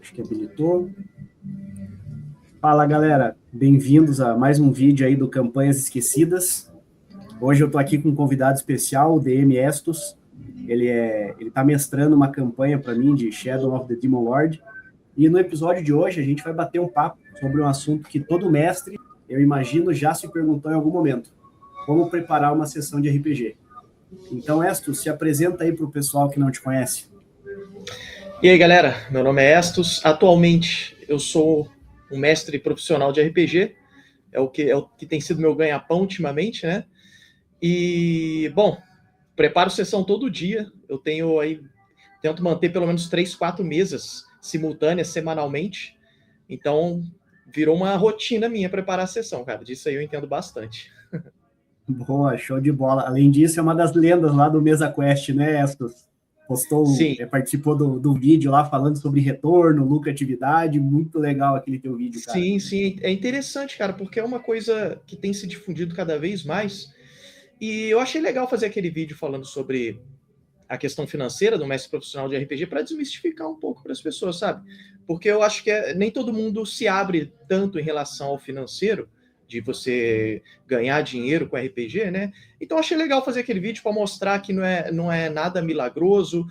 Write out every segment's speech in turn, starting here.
Acho que habilitou. Fala, galera. Bem-vindos a mais um vídeo aí do Campanhas Esquecidas. Hoje eu tô aqui com um convidado especial, o DM Estos. Ele tá mestrando uma campanha para mim de Shadow of the Demon Lord. E no episódio de hoje a gente vai bater um papo sobre um assunto que todo mestre, eu imagino, já se perguntou em algum momento. Como preparar uma sessão de RPG. Então, Estos, se apresenta aí para o pessoal que não te conhece. E aí, galera, meu nome é Estos. Atualmente eu sou um mestre profissional de RPG, é o que tem sido meu ganha-pão ultimamente, né? E, bom, preparo sessão todo dia, tento manter pelo menos 3, 4 mesas simultâneas, semanalmente, então virou uma rotina minha preparar a sessão, cara, disso aí eu entendo bastante. Boa, show de bola. Além disso, é uma das lendas lá do Mesa Quest, né, Estos? Participou do vídeo lá falando sobre retorno, lucratividade, muito legal aquele teu vídeo, cara. Sim, é interessante, cara, porque é uma coisa que tem se difundido cada vez mais, e eu achei legal fazer aquele vídeo falando sobre a questão financeira do mestre profissional de RPG para desmistificar um pouco para as pessoas, sabe? Porque eu acho que nem todo mundo se abre tanto em relação ao financeiro, de você ganhar dinheiro com RPG, né? Então achei legal fazer aquele vídeo para mostrar que não é nada milagroso,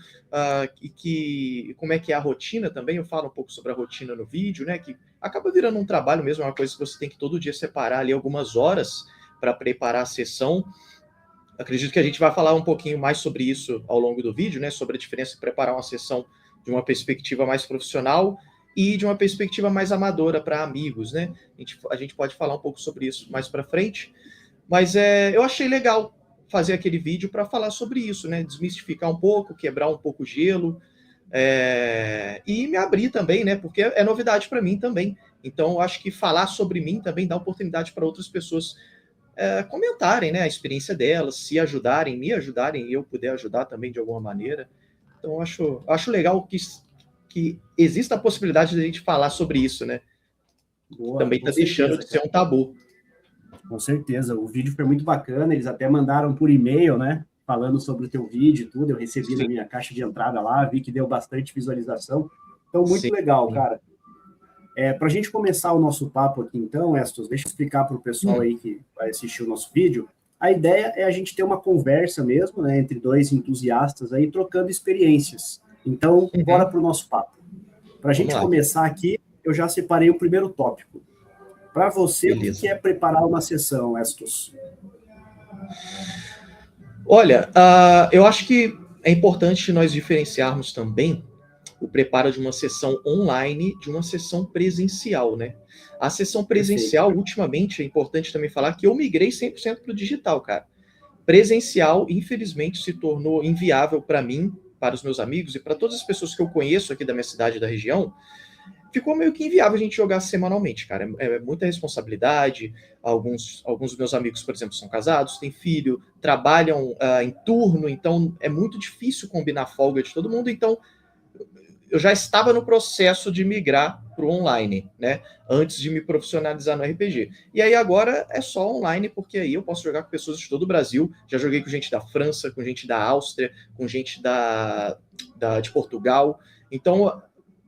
e como é que é a rotina também. Eu falo um pouco sobre a rotina no vídeo, né? Que acaba virando um trabalho mesmo, é uma coisa que você tem que todo dia separar ali algumas horas para preparar a sessão. Acredito que a gente vai falar um pouquinho mais sobre isso ao longo do vídeo, né? Sobre a diferença de preparar uma sessão de uma perspectiva mais profissional e de uma perspectiva mais amadora para amigos, né? A gente pode falar um pouco sobre isso mais para frente, mas eu achei legal fazer aquele vídeo para falar sobre isso, né? Desmistificar um pouco, quebrar um pouco o gelo, e me abrir também, né? Porque é novidade para mim também. Então, eu acho que falar sobre mim também dá oportunidade para outras pessoas comentarem, né, a experiência delas, se ajudarem, me ajudarem e eu puder ajudar também de alguma maneira. Então, acho legal que exista a possibilidade de a gente falar sobre isso, né? Boa, também está deixando de ser um tabu. Com certeza, o vídeo foi muito bacana, eles até mandaram por e-mail, né, falando sobre o teu vídeo e tudo, eu recebi na minha caixa de entrada lá, vi que deu bastante visualização, então muito legal, cara. Para a gente começar o nosso papo aqui então, Estos, deixa eu explicar para o pessoal aí que vai assistir o nosso vídeo. A ideia é a gente ter uma conversa mesmo, né, entre dois entusiastas aí, trocando experiências. Então, bora para o nosso papo. Para a gente começar aqui, eu já separei o primeiro tópico. Para você, beleza. O que é preparar uma sessão, Estos? Olha, eu acho que é importante nós diferenciarmos também o preparo de uma sessão online de uma sessão presencial, né? A sessão presencial, ultimamente, é importante também falar que eu migrei 100% para o digital, cara. Presencial, infelizmente, se tornou inviável para mim, para os meus amigos e para todas as pessoas que eu conheço aqui da minha cidade e da região. Ficou meio que inviável a gente jogar semanalmente, cara. É muita responsabilidade. Alguns dos meus amigos, por exemplo, são casados, têm filho, trabalham em turno, então é muito difícil combinar a folga de todo mundo. Então, eu já estava no processo de migrar para o online, né? Antes de me profissionalizar no RPG. E aí agora é só online, porque aí eu posso jogar com pessoas de todo o Brasil. Já joguei com gente da França, com gente da Áustria, com gente de Portugal. Então,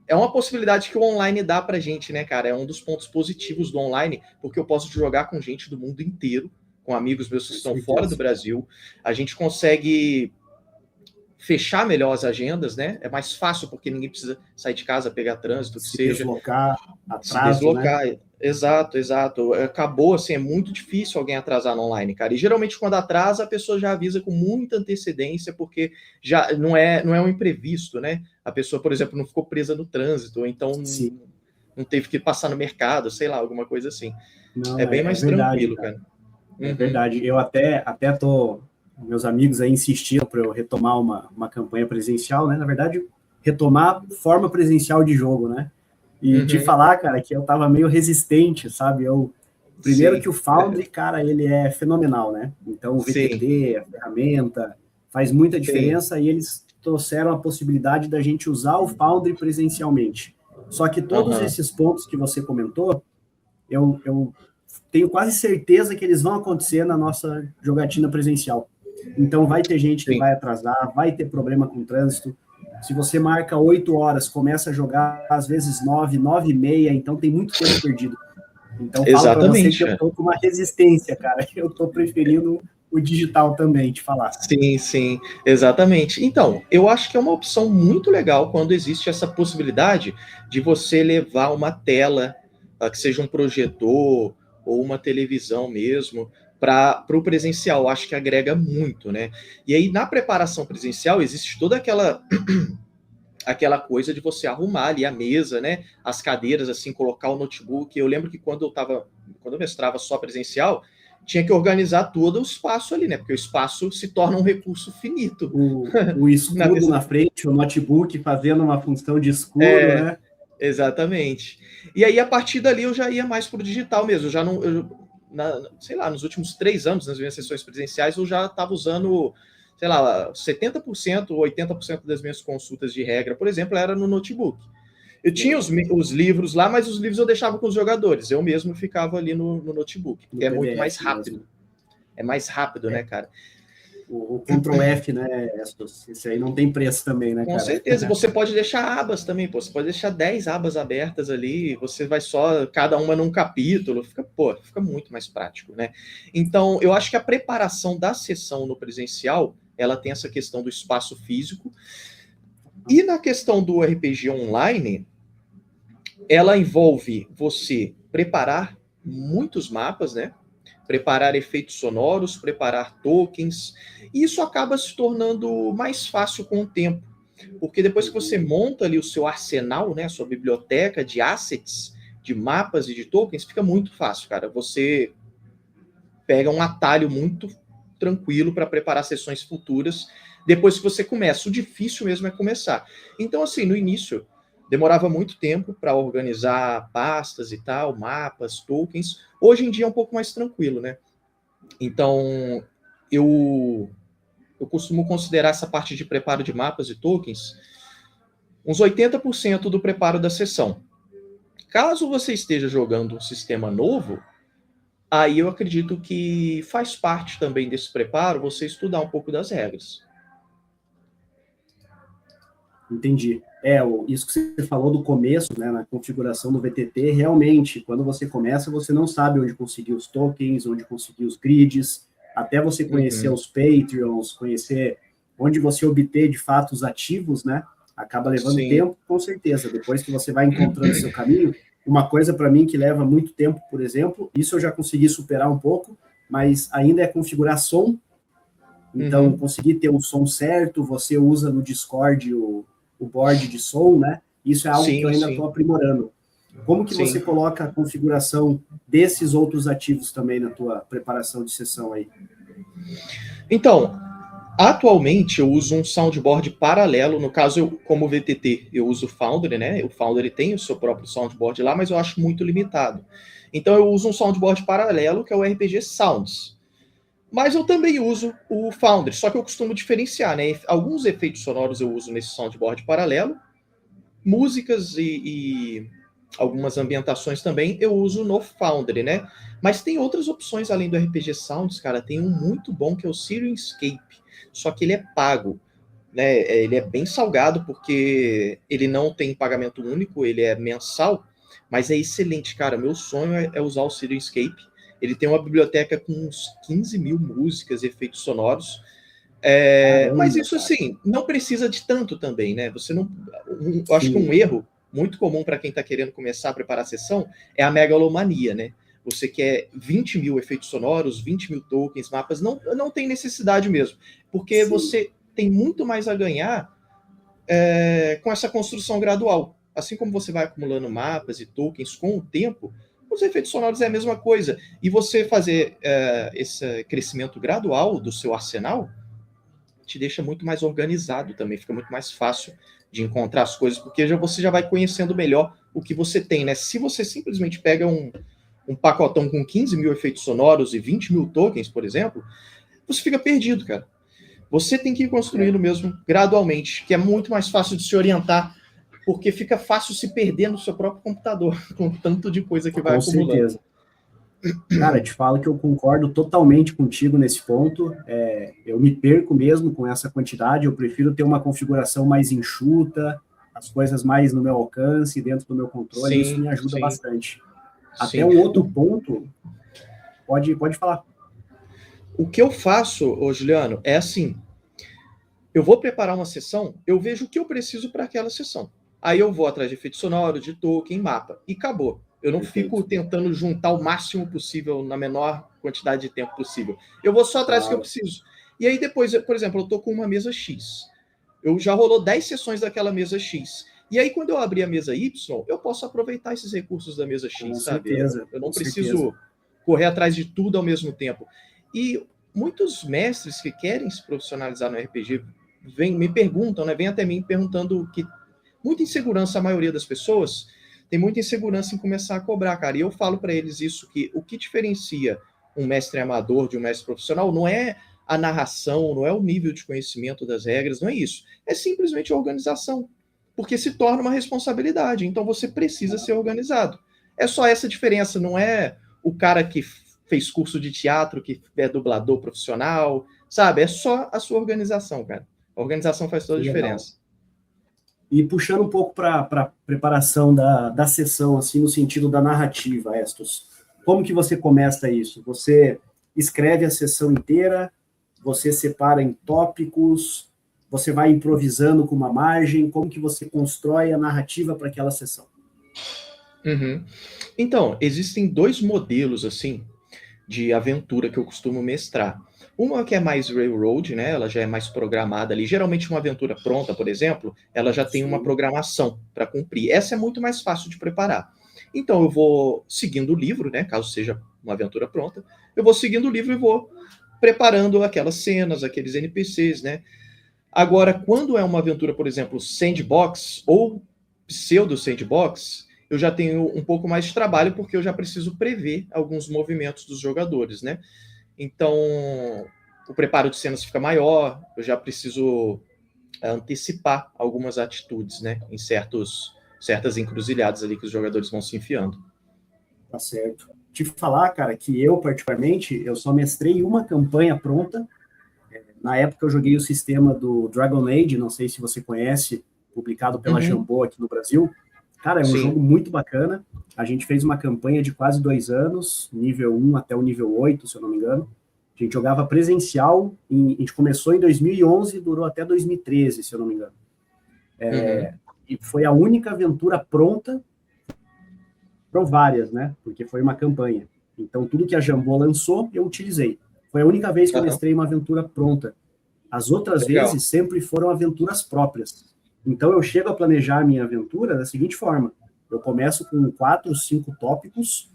é uma possibilidade que o online dá pra gente, né, cara? É um dos pontos positivos do online, porque eu posso jogar com gente do mundo inteiro, com amigos meus que estão fora do Brasil. A gente consegue fechar melhor as agendas, né? É mais fácil, porque ninguém precisa sair de casa, pegar trânsito, que seja. Deslocar, atraso, se deslocar, né? Exato. Acabou, assim, é muito difícil alguém atrasar no online, cara. E geralmente quando atrasa, a pessoa já avisa com muita antecedência, porque já não é um imprevisto, né? A pessoa, por exemplo, não ficou presa no trânsito, ou então não teve que passar no mercado, sei lá, alguma coisa assim. Não, é bem mais tranquilo, cara. É verdade. Eu até tô... Meus amigos aí insistiram para eu retomar uma campanha presencial, né? Na verdade, retomar forma presencial de jogo, né? E te falar, cara, que eu tava meio resistente, sabe? Primeiro que o Foundry, cara, ele é fenomenal, né? Então, o VTT, a ferramenta, faz muita diferença e eles trouxeram a possibilidade da gente usar o Foundry presencialmente. Só que todos esses pontos que você comentou, eu tenho quase certeza que eles vão acontecer na nossa jogatina presencial. Então vai ter gente que vai atrasar, vai ter problema com trânsito. Se você marca 8 horas, começa a jogar às vezes 9, 9 e meia, então tem muito tempo perdido. Então falo para você que eu estou com uma resistência, cara. Eu estou preferindo o digital também, te falar. Sim, sim, exatamente. Então, eu acho que é uma opção muito legal quando existe essa possibilidade de você levar uma tela, que seja um projetor ou uma televisão mesmo, para o presencial. Acho que agrega muito, né? E aí, na preparação presencial, existe toda aquela coisa de você arrumar ali a mesa, né? As cadeiras, assim, colocar o notebook. Eu lembro que quando eu mestrava só presencial, tinha que organizar todo o espaço ali, né? Porque o espaço se torna um recurso finito. O escudo na frente, o notebook fazendo uma função de escudo, né? Exatamente. E aí, a partir dali, eu já ia mais para o digital mesmo. Eu já não... sei lá, nos últimos 3 anos, nas minhas sessões presenciais, eu já estava usando, sei lá, 70% ou 80% das minhas consultas de regra, por exemplo, era no notebook. Eu tinha os livros lá, mas os livros eu deixava com os jogadores. Eu mesmo ficava ali no notebook, porque é muito mais rápido. Mesmo. É mais rápido, né, cara? O Ctrl F, né? Esse aí não tem preço também, né, cara? Com certeza. Você pode deixar abas também, pô. Você pode deixar 10 abas abertas ali. Você vai só, cada uma num capítulo. Fica muito mais prático, né? Então, eu acho que a preparação da sessão no presencial, ela tem essa questão do espaço físico. E na questão do RPG online, ela envolve você preparar muitos mapas, né? Preparar efeitos sonoros, preparar tokens. E isso acaba se tornando mais fácil com o tempo. Porque depois que você monta ali o seu arsenal, né? A sua biblioteca de assets, de mapas e de tokens, fica muito fácil, cara. Você pega um atalho muito tranquilo para preparar sessões futuras depois que você começa. O difícil mesmo é começar. Então, assim, no início, demorava muito tempo para organizar pastas e tal, mapas, tokens. Hoje em dia é um pouco mais tranquilo, né? Então, eu costumo considerar essa parte de preparo de mapas e tokens uns 80% do preparo da sessão. Caso você esteja jogando um sistema novo, aí eu acredito que faz parte também desse preparo você estudar um pouco das regras. Entendi. Isso que você falou do começo, né, na configuração do VTT, realmente, quando você começa, você não sabe onde conseguir os tokens, onde conseguir os grids, até você conhecer os Patreons, conhecer onde você obter, de fato, os ativos, né, acaba levando tempo, com certeza. Depois que você vai encontrando seu caminho, uma coisa para mim que leva muito tempo, por exemplo, isso eu já consegui superar um pouco, mas ainda é configurar som. Então, conseguir ter o som certo, você usa no Discord o board de som, né? Isso é algo que eu ainda estou aprimorando. Como que você coloca a configuração desses outros ativos também na tua preparação de sessão aí? Então, atualmente eu uso um soundboard paralelo. No caso, como VTT, eu uso o Foundry, né? O Foundry tem o seu próprio soundboard lá, mas eu acho muito limitado. Então, eu uso um soundboard paralelo, que é o RPG Sounds. Mas eu também uso o Foundry, só que eu costumo diferenciar, né? Alguns efeitos sonoros eu uso nesse soundboard paralelo, músicas e algumas ambientações também eu uso no Foundry, né? Mas tem outras opções além do RPG Sounds, cara. Tem um muito bom que é o Syrinscape, só que ele é pago, né? Ele é bem salgado porque ele não tem pagamento único, ele é mensal, mas é excelente, cara. Meu sonho é usar o Syrinscape. Ele tem uma biblioteca com uns 15 mil músicas e efeitos sonoros. Mas isso, assim, não precisa de tanto também, né? Você não. Eu acho que um erro muito comum para quem está querendo começar a preparar a sessão é a megalomania, né? Você quer 20 mil efeitos sonoros, 20 mil tokens, mapas. Não tem necessidade mesmo. Porque você tem muito mais a ganhar com essa construção gradual. Assim como você vai acumulando mapas e tokens com o tempo, os efeitos sonoros é a mesma coisa. E você fazer esse crescimento gradual do seu arsenal te deixa muito mais organizado também, fica muito mais fácil de encontrar as coisas, porque você já vai conhecendo melhor o que você tem, né? Se você simplesmente pega um pacotão com 15 mil efeitos sonoros e 20 mil tokens, por exemplo, você fica perdido, cara. Você tem que ir construindo mesmo gradualmente, que é muito mais fácil de se orientar, porque fica fácil se perder no seu próprio computador, com tanto de coisa que vai acumulando. Com certeza. Cara, te falo que eu concordo totalmente contigo nesse ponto. Eu me perco mesmo com essa quantidade. Eu prefiro ter uma configuração mais enxuta, as coisas mais no meu alcance, dentro do meu controle. Isso Sim, me ajuda sim, bastante. Até sim. um outro ponto, pode falar. O que eu faço, ô Juliano, é assim, eu vou preparar uma sessão, eu vejo o que eu preciso para aquela sessão. Aí eu vou atrás de efeito sonoro, de token, mapa, e acabou. Eu não fico Perfeito. tentando juntar o máximo possível na menor quantidade de tempo possível. Eu vou só atrás do que eu Claro. preciso. E aí depois, por exemplo, eu tô com uma mesa X. Eu já rolou 10 sessões daquela mesa X. E aí, quando eu abrir a mesa Y, eu posso aproveitar esses recursos da mesa Com X, sabe? certeza, Eu com não certeza. preciso correr atrás de tudo ao mesmo tempo. E muitos mestres que querem se profissionalizar no RPG me perguntam, né? Vem até mim perguntando que muita insegurança, a maioria das pessoas tem muita insegurança em começar a cobrar, cara. E eu falo para eles isso, que o que diferencia um mestre amador de um mestre profissional não é a narração, não é o nível de conhecimento das regras, não é isso. É simplesmente a organização. Porque se torna uma responsabilidade. Então você precisa ser organizado. É só essa diferença, não é o cara que fez curso de teatro, que é dublador profissional, sabe? É só a sua organização, cara. A organização faz toda Que a legal. diferença. E puxando um pouco para a preparação da sessão, assim, no sentido da narrativa, Estos, como que você começa isso? Você escreve a sessão inteira, você separa em tópicos, você vai improvisando com uma margem, como que você constrói a narrativa para aquela sessão? Uhum. Então, existem dois modelos, assim, de aventura que eu costumo mestrar. Uma que é mais railroad, né? Ela já é mais programada ali. Geralmente uma aventura pronta, por exemplo, ela já tem uma Sim, programação para cumprir. Essa é muito mais fácil de preparar. Então eu vou seguindo o livro, né? Caso seja uma aventura pronta, eu vou seguindo o livro e vou preparando aquelas cenas, aqueles NPCs, né? Agora, quando é uma aventura, por exemplo, sandbox ou pseudo sandbox, eu já tenho um pouco mais de trabalho porque eu já preciso prever alguns movimentos dos jogadores, né? Então, o preparo de cenas fica maior, eu já preciso antecipar algumas atitudes, né? Em certas encruzilhadas ali que os jogadores vão se enfiando. tá certo. Te falar, cara, que eu, particularmente, eu só mestrei uma campanha pronta. Na época eu joguei o sistema do Dragon Age, não sei se você conhece, publicado pela Uhum. Jambô aqui no Brasil. Cara, é um jogo Sim. muito bacana. A gente fez uma campanha de quase 2 anos, nível 1 até o nível 8, se eu não me engano. A gente jogava presencial, a gente começou em 2011 e durou até 2013, se eu não me engano. Uhum. E foi a única aventura pronta, foram várias, né? Porque foi uma campanha. Então, tudo que a Jambô lançou, eu utilizei. Foi a única vez que eu Uhum. mestrei uma aventura pronta. As outras Legal. vezes sempre foram aventuras próprias. Então eu chego a planejar a minha aventura da seguinte forma: eu começo com 4, 5 tópicos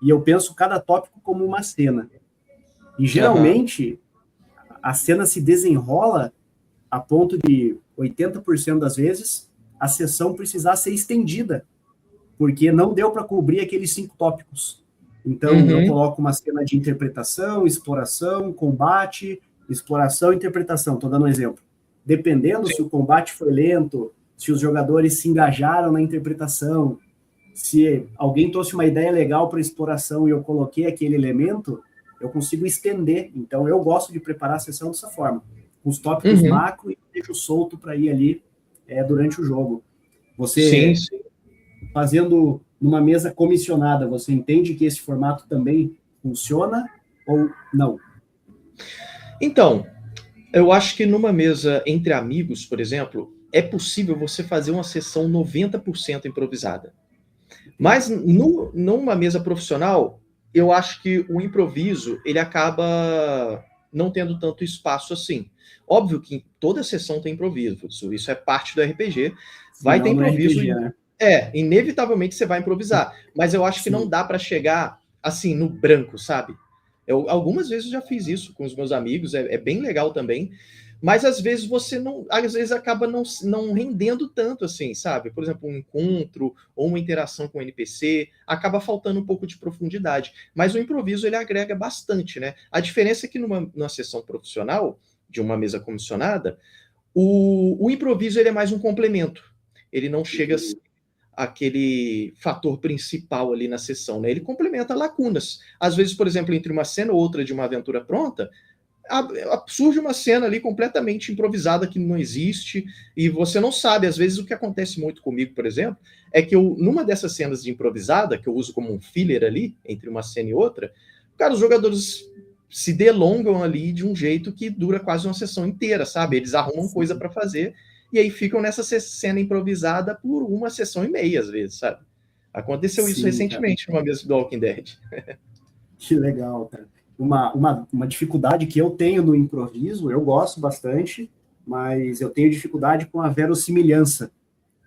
e eu penso cada tópico como uma cena. E Uhum. geralmente a cena se desenrola a ponto de 80% das vezes a sessão precisar ser estendida, porque não deu para cobrir aqueles 5 tópicos. Então eu Uhum. coloco uma cena de interpretação, exploração, combate, exploração e interpretação. Estou dando um exemplo. Dependendo se Sim. o combate foi lento, se os jogadores se engajaram na interpretação, se alguém trouxe uma ideia legal para exploração e eu coloquei aquele elemento, eu consigo estender. Então eu gosto de preparar a sessão dessa forma, com os tópicos Uhum. macro e deixo solto para ir ali durante o jogo. Sim, Você sim. fazendo numa mesa comissionada, você entende que esse formato também funciona ou não? Então, eu acho que numa mesa entre amigos, por exemplo, é possível você fazer uma sessão 90% improvisada. Mas Entendi. numa mesa profissional, eu acho que o improviso ele acaba não tendo tanto espaço assim. Óbvio que em toda sessão tem improviso, isso é parte do RPG. Vai ter Senão não é improviso, RPG, né? inevitavelmente você vai improvisar. Mas eu acho que não Sim. dá para chegar assim no branco, sabe? Algumas vezes eu já fiz isso com os meus amigos, é bem legal também. Mas às vezes você não, às vezes acaba não rendendo tanto assim, sabe? Por exemplo, um encontro ou uma interação com o NPC acaba faltando um pouco de profundidade. Mas o improviso ele agrega bastante, né? A diferença é que numa sessão profissional de uma mesa comissionada, o improviso ele é mais um complemento. Ele não chega Entendi. aquele fator principal ali na sessão, né? Ele complementa lacunas. Às vezes, por exemplo, entre uma cena ou outra de uma aventura pronta, surge uma cena ali completamente improvisada que não existe, e você não sabe. Às vezes o que acontece muito comigo, por exemplo, é que numa dessas cenas de improvisada, que eu uso como um filler ali, entre uma cena e outra, cara, os jogadores se delongam ali de um jeito que dura quase uma sessão inteira, sabe? Eles arrumam coisa para fazer, e aí ficam nessa cena improvisada por uma sessão e meia, às vezes, sabe? Aconteceu isso recentemente numa mesa do Walking Dead. Que legal, cara. Uma dificuldade que eu tenho no improviso, eu gosto bastante, mas eu tenho dificuldade com a verossimilhança.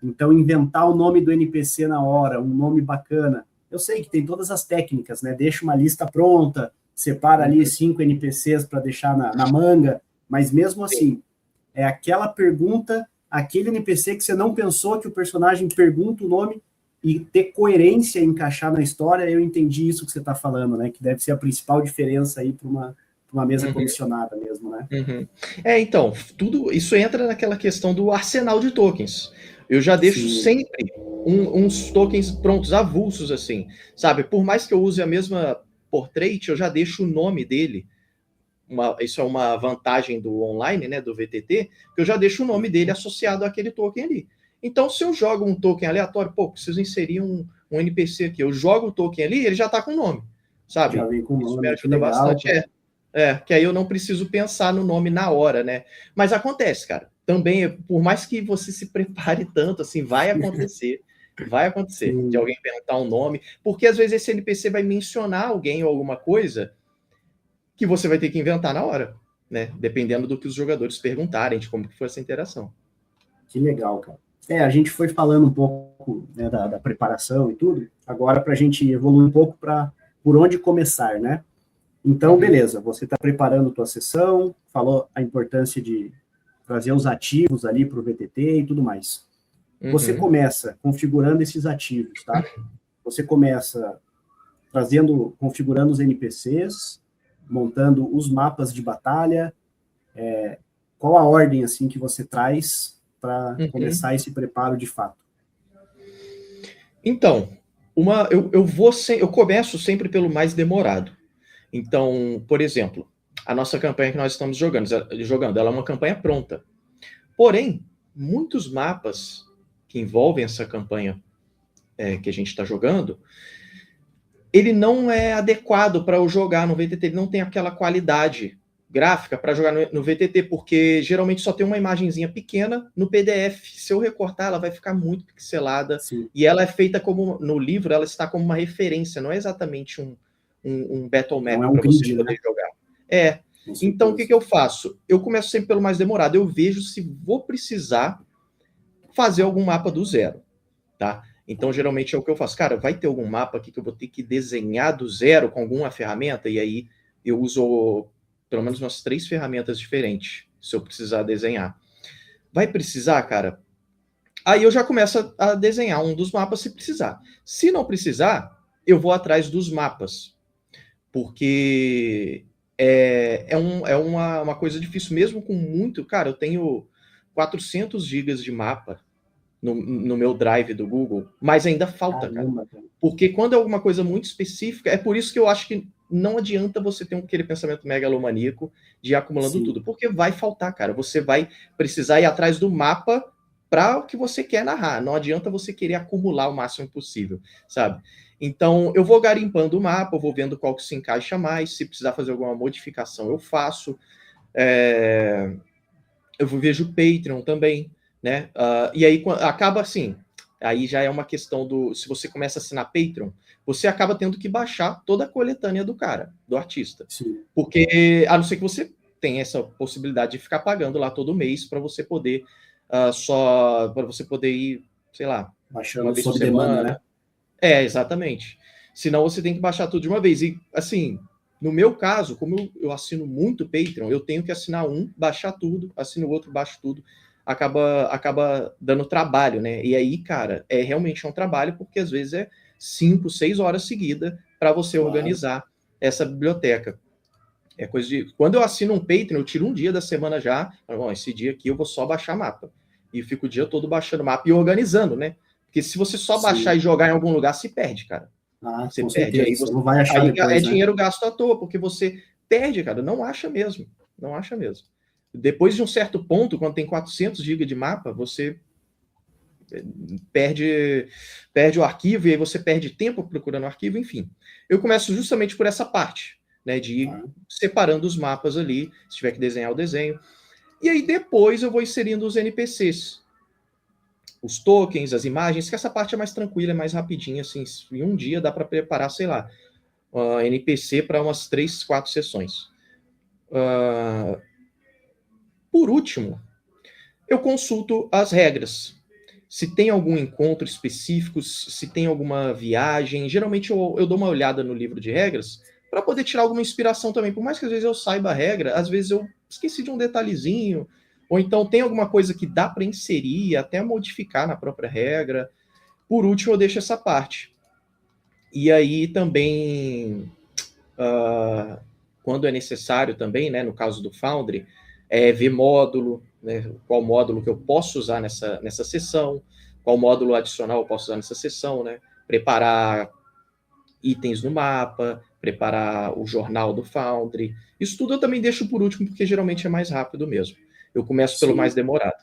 Então, inventar o nome do NPC na hora, um nome bacana. Eu sei que tem todas as técnicas, né? Deixa uma lista pronta, separa ali 5 NPCs para deixar na manga, mas mesmo assim, é aquela pergunta, aquele NPC que você não pensou que o personagem pergunta o nome, e ter coerência e encaixar na história. Eu entendi isso que você está falando, né? Que deve ser a principal diferença aí para uma mesa comissionada mesmo, né? Então, tudo isso entra naquela questão do arsenal de tokens. Eu já deixo sempre uns tokens prontos, avulsos, assim, sabe? Por mais que eu use a mesma portrait, eu já deixo o nome dele. Isso é uma vantagem do online, né? Do VTT, que eu já deixo o nome dele associado àquele token ali. Então, se eu jogo um token aleatório, preciso inserir um NPC aqui. Eu jogo o token ali, ele já está com o nome, sabe? Já vem com o nome. Isso me ajuda bastante. Que aí eu não preciso pensar no nome na hora, né? Mas acontece, cara. Também, por mais que você se prepare tanto, assim, vai acontecer. Vai acontecer de alguém perguntar um nome, porque às vezes esse NPC vai mencionar alguém ou alguma coisa que você vai ter que inventar na hora, né? Dependendo do que os jogadores perguntarem, de como que foi essa interação. Que legal, cara. A gente foi falando um pouco, né, da preparação e tudo, agora para a gente evoluir um pouco para por onde começar, né? Então, beleza, você está preparando a tua sessão, falou a importância de trazer os ativos ali para o VTT e tudo mais. Você começa configurando esses ativos, tá? Você começa configurando os NPCs, montando os mapas de batalha. Qual a ordem, assim, que você traz para começar esse preparo de fato? Então, eu começo sempre pelo mais demorado. Então, por exemplo, a nossa campanha que nós estamos jogando, ela é uma campanha pronta. Porém, muitos mapas que envolvem essa campanha que a gente está jogando, ele não é adequado para eu jogar no VTT, ele não tem aquela qualidade gráfica para jogar no VTT, porque geralmente só tem uma imagenzinha pequena no PDF. Se eu recortar, ela vai ficar muito pixelada. Sim. E ela é feita como, no livro, ela está como uma referência, não é exatamente um battle map para você poder jogar. Então, o que eu faço? Eu começo sempre pelo mais demorado. Eu vejo se vou precisar fazer algum mapa do zero, tá? Então, geralmente é o que eu faço. Cara, vai ter algum mapa aqui que eu vou ter que desenhar do zero com alguma ferramenta? E aí eu uso pelo menos umas 3 ferramentas diferentes, se eu precisar desenhar. Vai precisar, cara? Aí eu já começo a desenhar um dos mapas se precisar. Se não precisar, eu vou atrás dos mapas. Porque é uma coisa difícil, mesmo com muito... Cara, eu tenho 400 gigas de mapa no meu drive do Google, mas ainda falta, cara. Porque quando é alguma coisa muito específica, é por isso que eu acho que não adianta você ter aquele pensamento megalomaníaco de ir acumulando tudo, porque vai faltar, cara. Você vai precisar ir atrás do mapa para o que você quer narrar. Não adianta você querer acumular o máximo possível, sabe? Então, eu vou garimpando o mapa, eu vou vendo qual que se encaixa mais. Se precisar fazer alguma modificação, eu faço. Eu vejo o Patreon também, né? E aí acaba assim, aí já é uma questão se você começa a assinar Patreon, você acaba tendo que baixar toda a coletânea do cara, do artista. Sim. Porque, a não ser que você tenha essa possibilidade de ficar pagando lá todo mês para você poder para você poder ir, sei lá, baixando uma vez por semana, né? Exatamente. Senão você tem que baixar tudo de uma vez. E, assim, no meu caso, como eu assino muito Patreon, eu tenho que assinar baixar tudo, assino o outro, baixo tudo. Acaba dando trabalho, né? E aí, cara, realmente um trabalho, porque às vezes é 5, 6 horas seguidas para você organizar essa biblioteca. É coisa de... Quando eu assino um Patreon, eu tiro um dia da semana já. Bom, esse dia aqui eu vou só baixar mapa. E fico o dia todo baixando mapa e organizando, né? Porque Porque se você só baixar e jogar em algum lugar, se perde, cara. Você perde. Aí você não vai achar aí depois, é dinheiro gasto à toa, porque você perde, cara. Não acha mesmo. Não acha mesmo. Depois de um certo ponto, quando tem 400 GB de mapa, você perde o arquivo e aí você perde tempo procurando o arquivo, enfim. Eu começo justamente por essa parte, né, de ir separando os mapas ali, se tiver que desenhar o desenho. E aí depois eu vou inserindo os NPCs, os tokens, as imagens, que essa parte é mais tranquila, é mais rapidinha, assim, em um dia dá para preparar, sei lá, NPC para umas 3, 4 sessões. Por último, eu consulto as regras. Se tem algum encontro específico, se tem alguma viagem. Geralmente eu dou uma olhada no livro de regras para poder tirar alguma inspiração também. Por mais que às vezes eu saiba a regra, às vezes eu esqueci de um detalhezinho, ou então tem alguma coisa que dá para inserir, até modificar na própria regra. Por último, eu deixo essa parte. E aí também, quando é necessário também, né, no caso do Foundry, ver módulo, né, qual módulo que eu posso usar nessa sessão, qual módulo adicional eu posso usar nessa sessão, né, preparar itens no mapa, preparar o jornal do Foundry. Isso tudo eu também deixo por último, porque geralmente é mais rápido mesmo. Eu começo pelo mais demorado.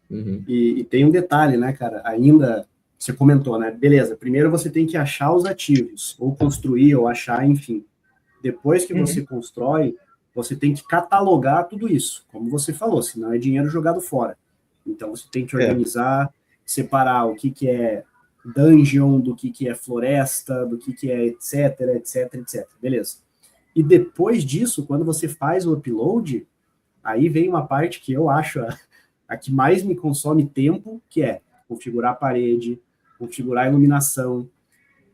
Uhum. E tem um detalhe, né, cara? Ainda, você comentou, né? Beleza, primeiro você tem que achar os ativos, ou construir, ou achar, enfim. Depois que você constrói, você tem que catalogar tudo isso, como você falou, senão é dinheiro jogado fora. Então você tem que organizar, separar o que é dungeon, do que é floresta, do que é etc, etc, etc. Beleza. E depois disso, quando você faz o upload, aí vem uma parte que eu acho a que mais me consome tempo, que é configurar a parede, configurar a iluminação.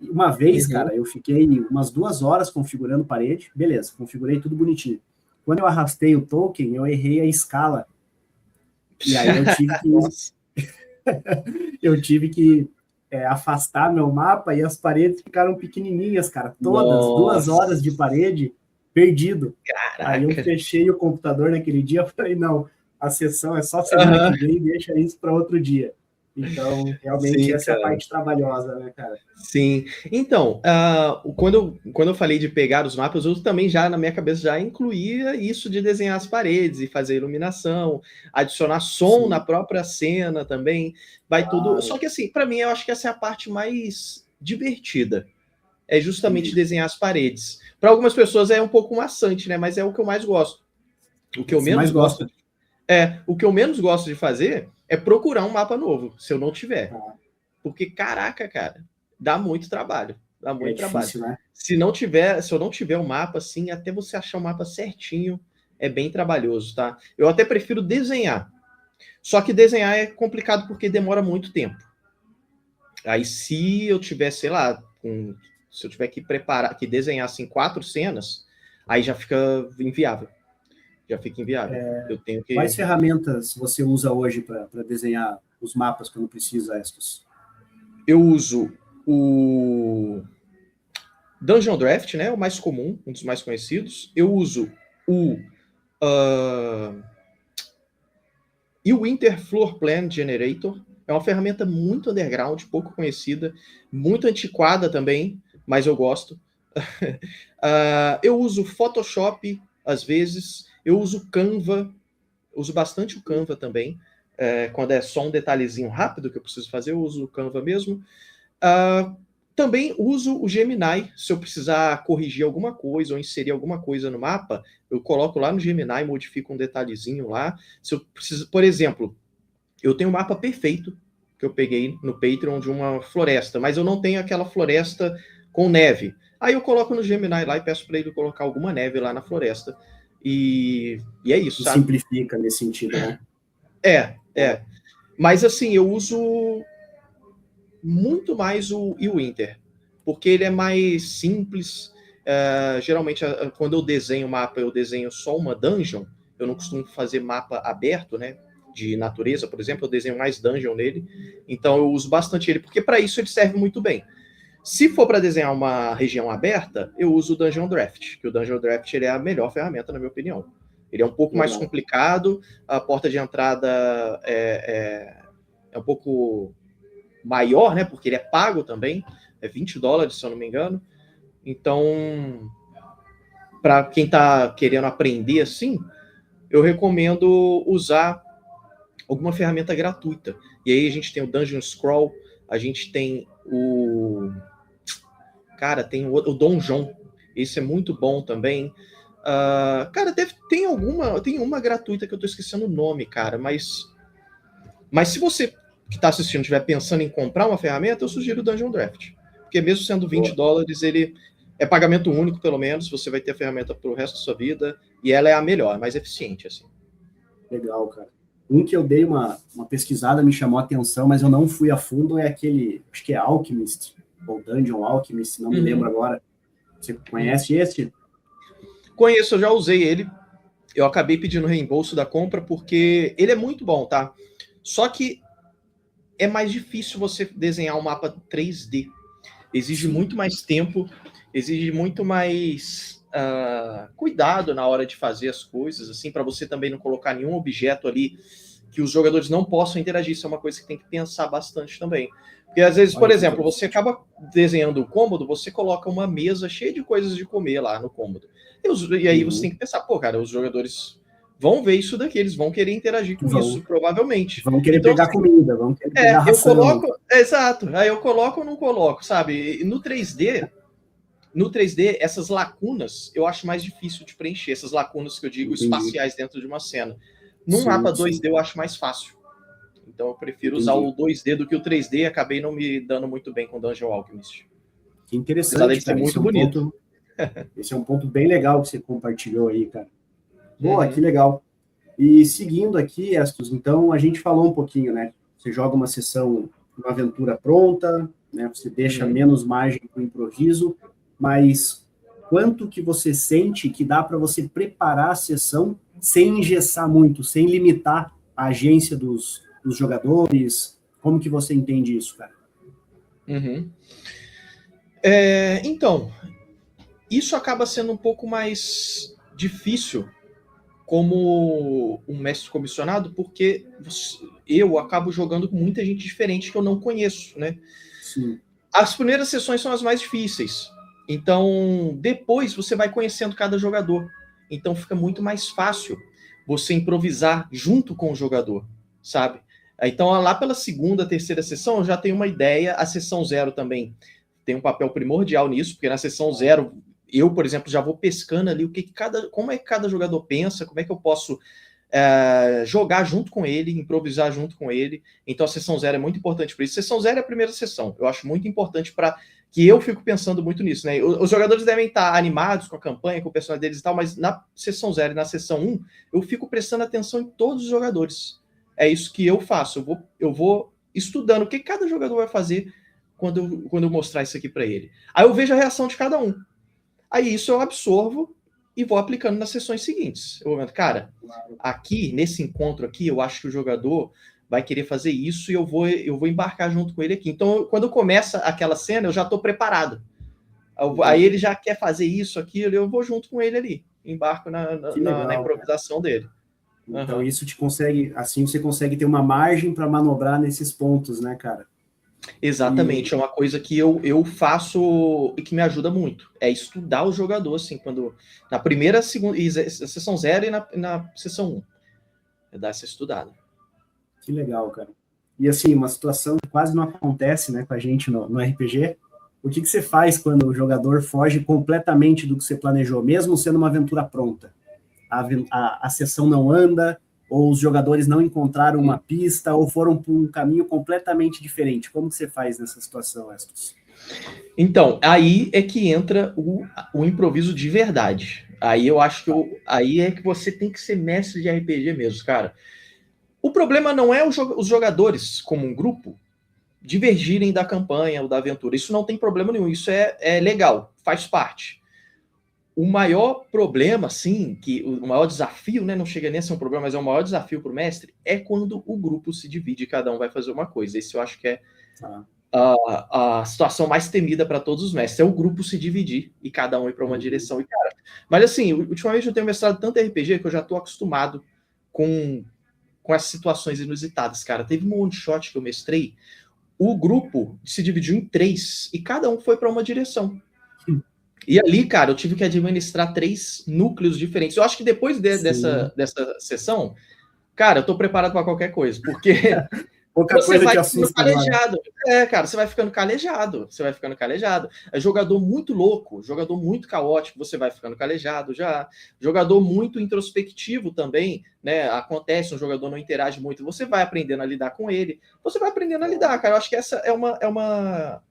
Uma vez, cara, eu fiquei umas 2 horas configurando parede, beleza, configurei tudo bonitinho. Quando eu arrastei o token, eu errei a escala. E aí eu tive que afastar meu mapa e as paredes ficaram pequenininhas, cara, todas, 2 horas de parede, perdido. Caraca. Aí eu fechei o computador naquele dia, eu falei, não, a sessão é só semana que vem, deixa isso para outro dia. Então, realmente, essa é a parte trabalhosa, né, cara? Sim. Então, quando eu falei de pegar os mapas, eu também já, na minha cabeça, já incluía isso de desenhar as paredes e fazer iluminação, adicionar som na própria cena também, vai tudo. Só que, assim, para mim, eu acho que essa é a parte mais divertida. É justamente desenhar as paredes. Para algumas pessoas é um pouco maçante, né? Mas é o que eu mais gosto. O que eu menos gosto... o que eu menos gosto de fazer é procurar um mapa novo, se eu não tiver. Porque, caraca, cara, dá muito trabalho. Dá muito trabalho. Difícil, né? Se eu não tiver um mapa, assim, até você achar um mapa certinho, é bem trabalhoso, tá? Eu até prefiro desenhar. Só que desenhar é complicado porque demora muito tempo. Aí, se eu tiver, sei lá, se eu tiver que preparar, que desenhar assim 4 cenas, aí já fica inviável. Eu tenho que... Quais ferramentas você usa hoje para desenhar os mapas quando precisa estes? Eu uso o Dungeon Draft, né, o mais comum, um dos mais conhecidos. Eu uso o Winter Floor Plan Generator. É uma ferramenta muito underground, pouco conhecida, muito antiquada também, mas eu gosto. Eu uso Photoshop, às vezes. Eu uso Canva. Uso bastante o Canva também. Quando é só um detalhezinho rápido que eu preciso fazer, eu uso o Canva mesmo. Também uso o Gemini, se eu precisar corrigir alguma coisa ou inserir alguma coisa no mapa, eu coloco lá no Gemini, modifico um detalhezinho lá. Se eu preciso, por exemplo, eu tenho um mapa perfeito que eu peguei no Patreon de uma floresta, mas eu não tenho aquela floresta com neve. Aí eu coloco no Gemini lá e peço para ele colocar alguma neve lá na floresta. E é isso, sabe? Simplifica nesse sentido, né? Mas assim, eu uso muito mais o Winter, porque ele é mais simples. Geralmente, quando eu desenho mapa, eu desenho só uma dungeon. Eu não costumo fazer mapa aberto, né? De natureza, por exemplo, eu desenho mais dungeon nele. Então, eu uso bastante ele, porque para isso ele serve muito bem. Se for para desenhar uma região aberta, eu uso o Dungeon Draft, que o Dungeon Draft ele é a melhor ferramenta, na minha opinião. Ele é um pouco mais complicado, a porta de entrada é um pouco maior, né? Porque ele é pago também, é $20, se eu não me engano. Então, para quem está querendo aprender assim, eu recomendo usar alguma ferramenta gratuita. E aí a gente tem o Dungeon Scroll, a gente tem o... Cara, tem o Donjon. Esse é muito bom também. Cara, tem uma gratuita que eu tô esquecendo o nome, cara, mas se você que tá assistindo estiver pensando em comprar uma ferramenta, eu sugiro o Dungeon Draft. Porque mesmo sendo $20, ele é pagamento único, pelo menos, você vai ter a ferramenta pro resto da sua vida, e ela é a melhor, mais eficiente, assim. Legal, cara. Um que eu dei uma pesquisada, me chamou a atenção, mas eu não fui a fundo, é aquele, acho que é Alchemist, ou Dungeon Alchemist, não me lembro agora. Você conhece esse? Conheço, eu já usei ele. Eu acabei pedindo reembolso da compra porque ele é muito bom, tá? Só que é mais difícil você desenhar um mapa 3D. Exige muito mais tempo, exige muito mais cuidado na hora de fazer as coisas, assim, para você também não colocar nenhum objeto ali que os jogadores não possam interagir. Isso é uma coisa que tem que pensar bastante também. Porque às vezes, por exemplo, você acaba desenhando o cômodo, você coloca uma mesa cheia de coisas de comer lá no cômodo. E aí você tem que pensar, pô, cara, os jogadores vão ver isso daqui, eles vão querer interagir com isso, provavelmente. Vão querer pegar assim, comida, vão querer pegar ração. Eu coloco, exato, aí eu coloco ou não coloco, sabe? No 3D, essas lacunas eu acho mais difícil de preencher, essas lacunas que eu digo espaciais dentro de uma cena. Num mapa 2D eu acho mais fácil. Então eu prefiro usar o 2D do que o 3D, acabei não me dando muito bem com Dungeon Alchemist. Que interessante, dele ser muito bonito. Esse é um ponto bem legal que você compartilhou aí, cara. Boa, que legal. E seguindo aqui, Estos, então a gente falou um pouquinho, né? Você joga uma sessão, uma aventura pronta, né? Você deixa menos margem para o improviso, mas quanto que você sente que dá para você preparar a sessão sem engessar muito, sem limitar a agência dos jogadores? Como que você entende isso, cara? Então, isso acaba sendo um pouco mais difícil como um mestre comissionado, porque eu acabo jogando com muita gente diferente que eu não conheço, né? Sim. As primeiras sessões são as mais difíceis. Então, depois você vai conhecendo cada jogador. Então, fica muito mais fácil você improvisar junto com o jogador, sabe? Então, lá pela segunda, terceira sessão, eu já tenho uma ideia. A sessão 0 também tem um papel primordial nisso, porque na sessão 0, eu, por exemplo, já vou pescando ali como é que cada jogador pensa, como é que eu posso jogar junto com ele, improvisar junto com ele. Então, a sessão 0 é muito importante para isso. Sessão 0 é a primeira sessão. Eu acho muito importante para que eu fico pensando muito nisso, né? Os jogadores devem estar animados com a campanha, com o personagem deles e tal, mas na sessão 0 e na sessão 1, eu fico prestando atenção em todos os jogadores. É isso que eu faço. Eu vou estudando o que cada jogador vai fazer quando eu mostrar isso aqui para ele. Aí eu vejo a reação de cada um. Aí isso eu absorvo e vou aplicando nas sessões seguintes. Eu vou vendo, cara, aqui, nesse encontro aqui, eu acho que o jogador vai querer fazer isso e eu vou embarcar junto com ele aqui. Então, quando começa aquela cena, eu já estou preparado. Aí ele já quer fazer isso, aquilo, eu vou junto com ele ali. Embarco na improvisação dele. Então, isso você consegue ter uma margem para manobrar nesses pontos, né, cara? Exatamente, é uma coisa que eu faço e que me ajuda muito. É estudar o jogador, assim, na primeira, segunda, sessão 0 e na sessão 1. É dar essa estudada. Que legal, cara. E assim, uma situação que quase não acontece, né, com a gente no RPG. O que você faz quando o jogador foge completamente do que você planejou, mesmo sendo uma aventura pronta? A sessão não anda, ou os jogadores não encontraram uma pista, ou foram por um caminho completamente diferente. Como que você faz nessa situação, Estos? Então, aí é que entra o improviso de verdade. Aí eu acho que aí é que você tem que ser mestre de RPG mesmo, cara. O problema não é os jogadores, como um grupo, divergirem da campanha ou da aventura. Isso não tem problema nenhum, isso é legal, faz parte. O maior problema, sim, o maior desafio, né, não chega nem a ser um problema, mas é o maior desafio para o mestre, é quando o grupo se divide e cada um vai fazer uma coisa. Esse eu acho que é a situação mais temida para todos os mestres, é o grupo se dividir e cada um ir para uma direção. E, cara, mas assim, ultimamente eu tenho mestrado tanto RPG que eu já estou acostumado com essas situações inusitadas, cara. Teve um one shot que eu mestrei, o grupo se dividiu em 3 e cada um foi para uma direção. E ali, cara, eu tive que administrar 3 núcleos diferentes. Eu acho que depois dessa sessão, cara, eu tô preparado para qualquer coisa, porque Pouca você coisa vai te ficando assusta agora. calejado. Cara, você vai ficando calejado. Você vai ficando calejado. É jogador muito louco, jogador muito caótico, você vai ficando calejado já. Jogador muito introspectivo também, né? Acontece, um jogador não interage muito, você vai aprendendo a lidar com ele. Você vai aprendendo a lidar, cara. Eu acho que essa é uma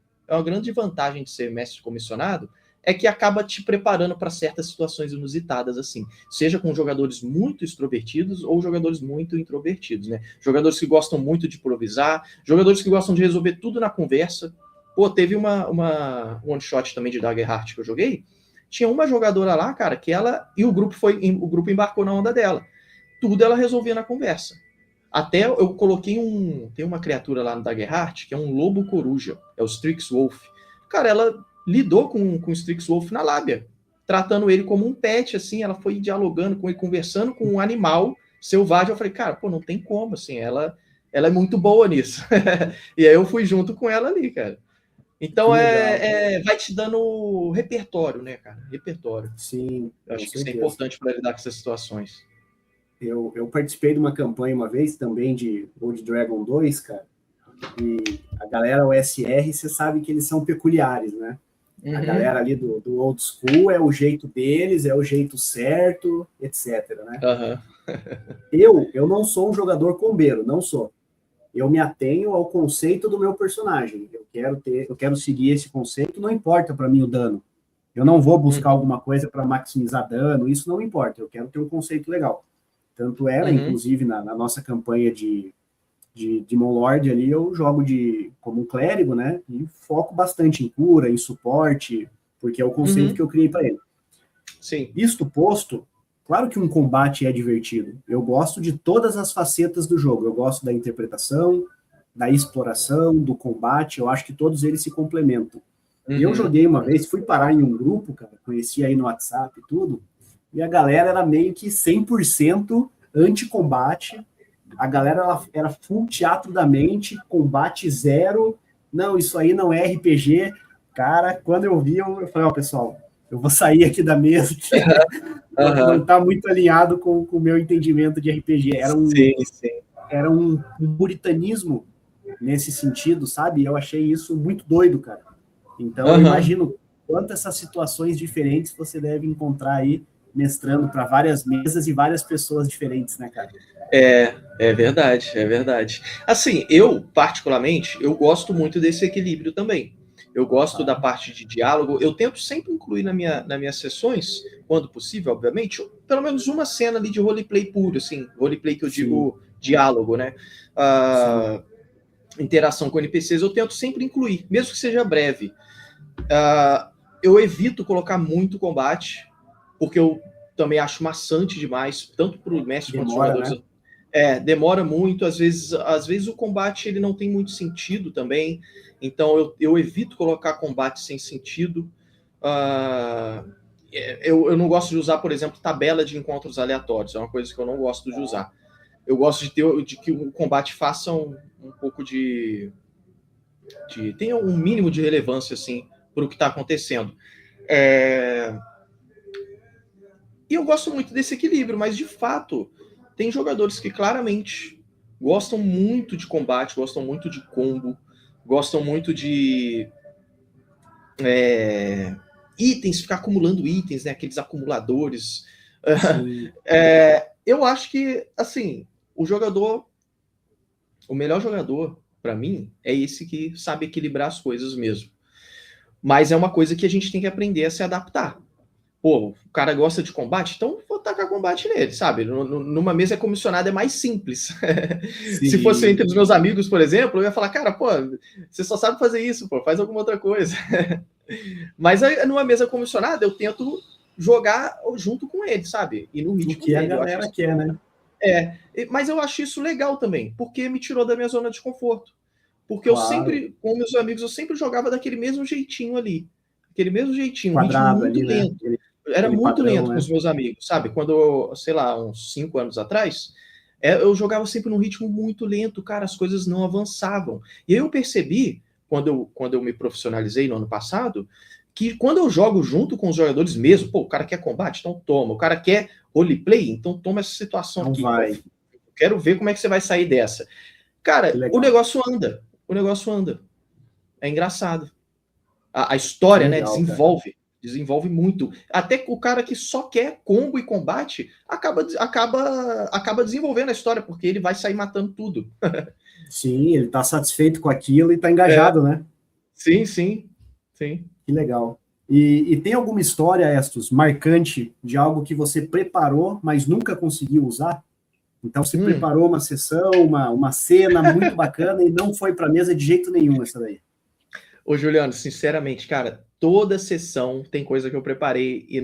grande vantagem de ser mestre comissionado, é que acaba te preparando para certas situações inusitadas, assim. Seja com jogadores muito extrovertidos ou jogadores muito introvertidos, né? Jogadores que gostam muito de improvisar, jogadores que gostam de resolver tudo na conversa. Pô, teve uma one-shot também de Daggerheart que eu joguei. Tinha uma jogadora lá, cara, que ela... E o grupo embarcou na onda dela. Tudo ela resolvia na conversa. Até eu coloquei tem uma criatura lá no Daggerheart, que é um lobo coruja. É o Strix Wolf. Cara, ela lidou com o Strix Wolf na lábia, tratando ele como um pet, assim, ela foi dialogando com ele, conversando com um animal selvagem. Eu falei, cara, pô, não tem como, assim, ela é muito boa nisso. E aí eu fui junto com ela ali, cara. Então vai te dando repertório, né, cara? Repertório. Sim, Eu acho com que isso é certeza. importante para lidar com essas situações. Eu participei de uma campanha uma vez também de Old Dragon 2, cara, e a galera OSR, você sabe que eles são peculiares, né? A galera ali do old school é o jeito deles, é o jeito certo, etc, né? Eu não sou um jogador combeiro, não sou. Eu me atenho ao conceito do meu personagem. Eu quero seguir esse conceito, não importa para mim o dano. Eu não vou buscar alguma coisa para maximizar dano, isso não importa. Eu quero ter um conceito legal. Tanto era, inclusive, na nossa campanha de Demon Lord ali, eu jogo como um clérigo, né? E foco bastante em cura, em suporte, porque é o conceito que eu criei para ele. Sim. Isto posto, claro que um combate é divertido. Eu gosto de todas as facetas do jogo. Eu gosto da interpretação, da exploração, do combate. Eu acho que todos eles se complementam. E eu joguei uma vez, fui parar em um grupo, cara, conheci aí no WhatsApp e tudo, e a galera era meio que 100% anti-combate. A galera era full teatro da mente, combate zero. Não, isso aí não é RPG. Cara, quando eu vi, eu falei, pessoal, eu vou sair aqui da mesa, que não está muito alinhado com o meu entendimento de RPG. Era um puritanismo nesse sentido, sabe? Eu achei isso muito doido, cara. Então, eu imagino quantas essas situações diferentes você deve encontrar aí, mestrando para várias mesas e várias pessoas diferentes, né, cara? É verdade, é verdade. Assim, eu, particularmente, eu gosto muito desse equilíbrio também. Eu gosto da parte de diálogo. Eu tento sempre incluir nas minhas sessões, quando possível, obviamente, pelo menos uma cena ali de roleplay puro, assim, roleplay que eu digo diálogo, né? Interação com NPCs, eu tento sempre incluir, mesmo que seja breve. Eu evito colocar muito combate, porque eu também acho maçante demais, tanto para o mestre quanto os jogadores. Né? Demora muito, às vezes o combate ele não tem muito sentido também, então eu evito colocar combate sem sentido. Eu não gosto de usar, por exemplo, tabela de encontros aleatórios, é uma coisa que eu não gosto de usar. Eu gosto de que o combate faça um pouco tenha um mínimo de relevância, assim, para o que está acontecendo. E eu gosto muito desse equilíbrio, mas de fato tem jogadores que claramente gostam muito de combate, gostam muito de combo, gostam muito de itens, ficar acumulando itens, né? Aqueles acumuladores. Eu acho que, assim, o melhor jogador, para mim, é esse que sabe equilibrar as coisas mesmo. Mas é uma coisa que a gente tem que aprender a se adaptar. Pô, o cara gosta de combate, então vou tacar combate nele, sabe? Numa mesa comissionada é mais simples. Se fosse entre os meus amigos, por exemplo, eu ia falar, cara, pô, você só sabe fazer isso, pô, faz alguma outra coisa. Mas aí, numa mesa comissionada, eu tento jogar junto com ele, sabe? E no ritmo que dele. A galera quer, né? Mas eu acho isso legal também, porque me tirou da minha zona de conforto. Porque eu sempre, com meus amigos, eu sempre jogava daquele mesmo jeitinho ali. Aquele mesmo jeitinho, quadrado, um ritmo muito ali, lento. Né? Era muito padrão, lento com os meus amigos, sabe? Quando, sei lá, uns 5 anos atrás, Eu jogava sempre num ritmo muito lento, cara, as coisas não avançavam. E aí eu percebi, quando eu me profissionalizei no ano passado, que quando eu jogo junto com os jogadores mesmo, pô, o cara quer combate? Então toma. O cara quer roleplay? Então toma essa situação Não aqui. vai. Quero ver como é que você vai sair dessa. Cara, o negócio anda. O negócio anda. É engraçado. A história, né, Legal, cara. desenvolve muito. Até o cara que só quer combo e combate acaba desenvolvendo a história, porque ele vai sair matando tudo. Sim, ele tá satisfeito com aquilo e tá É, engajado, né? sim, sim, sim. Que legal. E tem alguma história, Estos, marcante de algo que você preparou, mas nunca conseguiu usar? Então, você preparou uma sessão, uma cena muito bacana e não foi para a mesa de jeito nenhum essa daí. Ô, Juliano, sinceramente, cara, toda sessão tem coisa que eu preparei e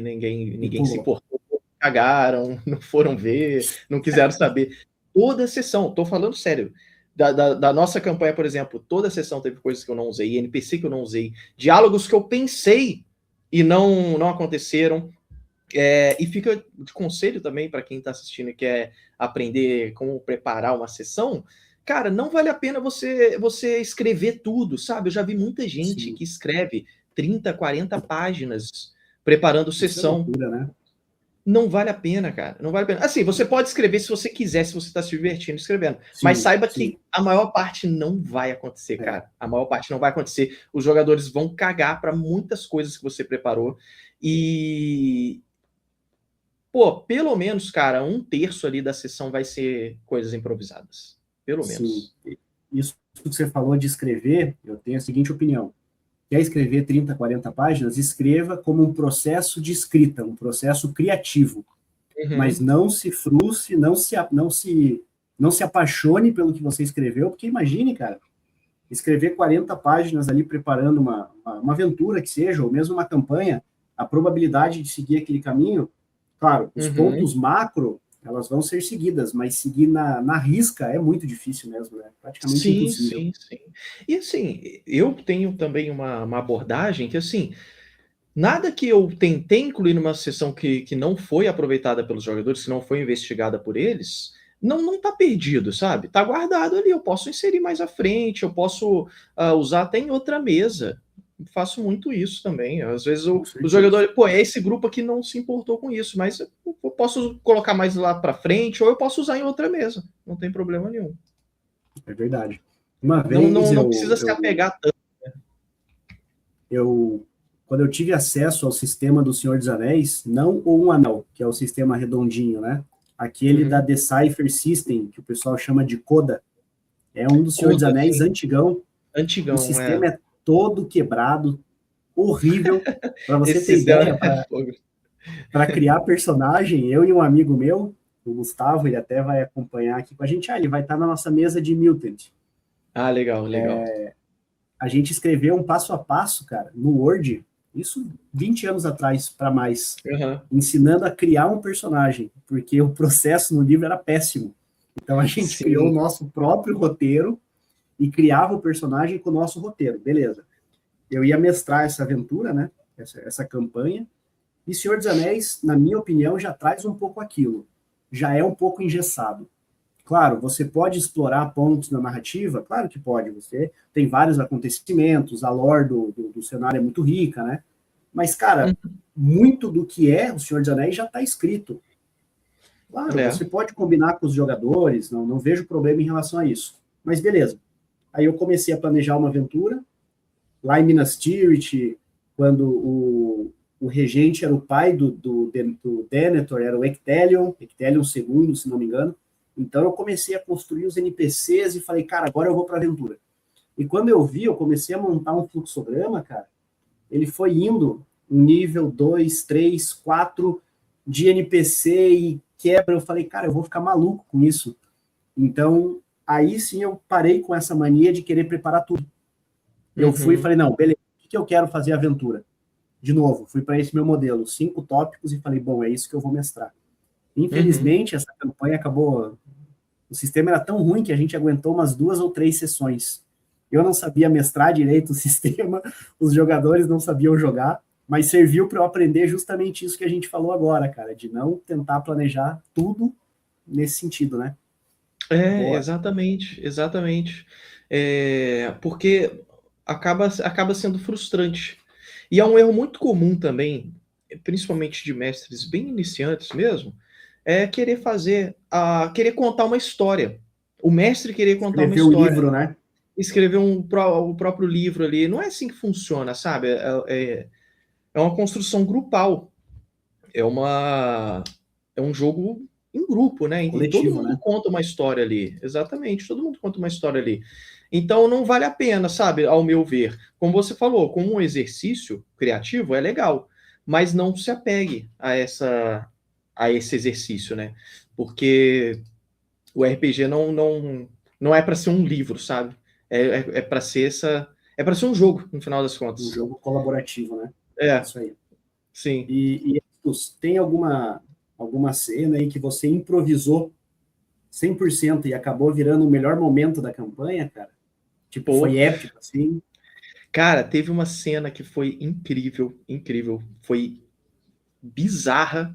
ninguém se importou, cagaram, não foram ver, não quiseram saber. Toda sessão, tô falando sério. Da nossa campanha, por exemplo, toda sessão teve coisas que eu não usei, NPC que eu não usei, diálogos que eu pensei e não aconteceram. E fica de conselho também para quem está assistindo e quer aprender como preparar uma sessão. Cara, não vale a pena você escrever tudo, sabe? Eu já vi muita gente Sim. que escreve 30, 40 páginas preparando sessão. Isso é loucura, né? Não vale a pena, cara. Não vale a pena. Assim, você pode escrever se você quiser, se você está se divertindo escrevendo. Sim, mas saiba sim. que a maior parte não vai acontecer, cara. A maior parte não vai acontecer. Os jogadores vão cagar para muitas coisas que você preparou. E, pô, pelo menos, cara, 1/3 ali da sessão vai ser coisas improvisadas. Pelo menos. Sim. Isso que você falou de escrever, eu tenho a seguinte opinião. Quer escrever 30, 40 páginas? Escreva como um processo de escrita, um processo criativo. Mas não se frustre, não se apaixone pelo que você escreveu, porque imagine, cara, escrever 40 páginas ali preparando uma aventura que seja, ou mesmo uma campanha, a probabilidade de seguir aquele caminho, claro, os pontos macro, elas vão ser seguidas, mas seguir na risca é muito difícil mesmo, né? Praticamente impossível. Sim. E assim, eu tenho também uma abordagem que, assim, nada que eu tentei incluir numa sessão que não foi aproveitada pelos jogadores, que não foi investigada por eles, não tá perdido, sabe? Tá guardado ali, eu posso inserir mais à frente, eu posso usar até em outra mesa. Faço muito isso também. Às vezes o jogador, pô, é esse grupo aqui não se importou com isso, mas eu posso colocar mais lá para frente ou eu posso usar em outra mesa. Não tem problema nenhum. É verdade. Uma vez não precisa se apegar tanto. Quando eu tive acesso ao sistema do Senhor dos Anéis, não o Um Anel, que é o sistema redondinho, né? Aquele da Decipher System, que o pessoal chama de Coda, é um do Senhor dos Anéis antigão. O sistema é todo quebrado, horrível. Para você ter ideia, para criar personagem, eu e um amigo meu, o Gustavo, ele até vai acompanhar aqui com a gente. Ele vai estar na nossa mesa de Mutant. Legal. A gente escreveu um passo a passo, cara, no Word, isso 20 anos atrás para mais, ensinando a criar um personagem, porque o processo no livro era péssimo. Então a gente criou o nosso próprio roteiro e criava o personagem com o nosso roteiro, beleza. Eu ia mestrar essa aventura, né, essa campanha, e Senhor dos Anéis, na minha opinião, já traz um pouco aquilo, já é um pouco engessado. Claro, você pode explorar pontos na narrativa, claro que pode, você tem vários acontecimentos, a lore do cenário é muito rica, né? Mas, cara, muito do que é o Senhor dos Anéis já está escrito. Claro, você pode combinar com os jogadores, não vejo problema em relação a isso. Mas beleza. Aí eu comecei a planejar uma aventura, lá em Minas Tirith, quando o regente era o pai do Denethor, era o Ectelion II, se não me engano. Então eu comecei a construir os NPCs e falei, cara, agora eu vou para a aventura. E quando eu vi, eu comecei a montar um fluxograma, cara, ele foi indo em nível 2, 3, 4 de NPC e quebra. Eu falei, cara, eu vou ficar maluco com isso. Então, aí sim eu parei com essa mania de querer preparar tudo. Eu fui e falei, não, beleza, o que eu quero fazer aventura? De novo, fui para esse meu modelo, 5 tópicos e falei, bom, é isso que eu vou mestrar. Infelizmente, essa campanha acabou... O sistema era tão ruim que a gente aguentou umas 2 ou 3 sessões. Eu não sabia mestrar direito o sistema, os jogadores não sabiam jogar, mas serviu para eu aprender justamente isso que a gente falou agora, cara, de não tentar planejar tudo nesse sentido, né? Exatamente, exatamente. Porque acaba sendo frustrante. E é um erro muito comum também, principalmente de mestres bem iniciantes mesmo, é querer contar uma história. O mestre querer contar uma Escrever o história, livro, né? escrever o próprio livro ali. Não é assim que funciona, sabe? É uma construção grupal. É uma é um jogo em grupo, né? E todo Coletivo, mundo né? conta uma história ali. Exatamente, todo mundo conta uma história ali. Então não vale a pena, sabe? Ao meu ver. Como você falou, como um exercício criativo é legal, mas não se apegue a esse exercício, né? Porque o RPG não é para ser um livro, sabe? É para ser para ser um jogo, no final das Um contas. jogo colaborativo, né? É, Isso aí. sim. E tem alguma cena aí que você improvisou 100% e acabou virando o melhor momento da campanha, cara? Tipo, Pô, foi épico, assim? cara, teve uma cena que foi incrível, incrível. Foi bizarra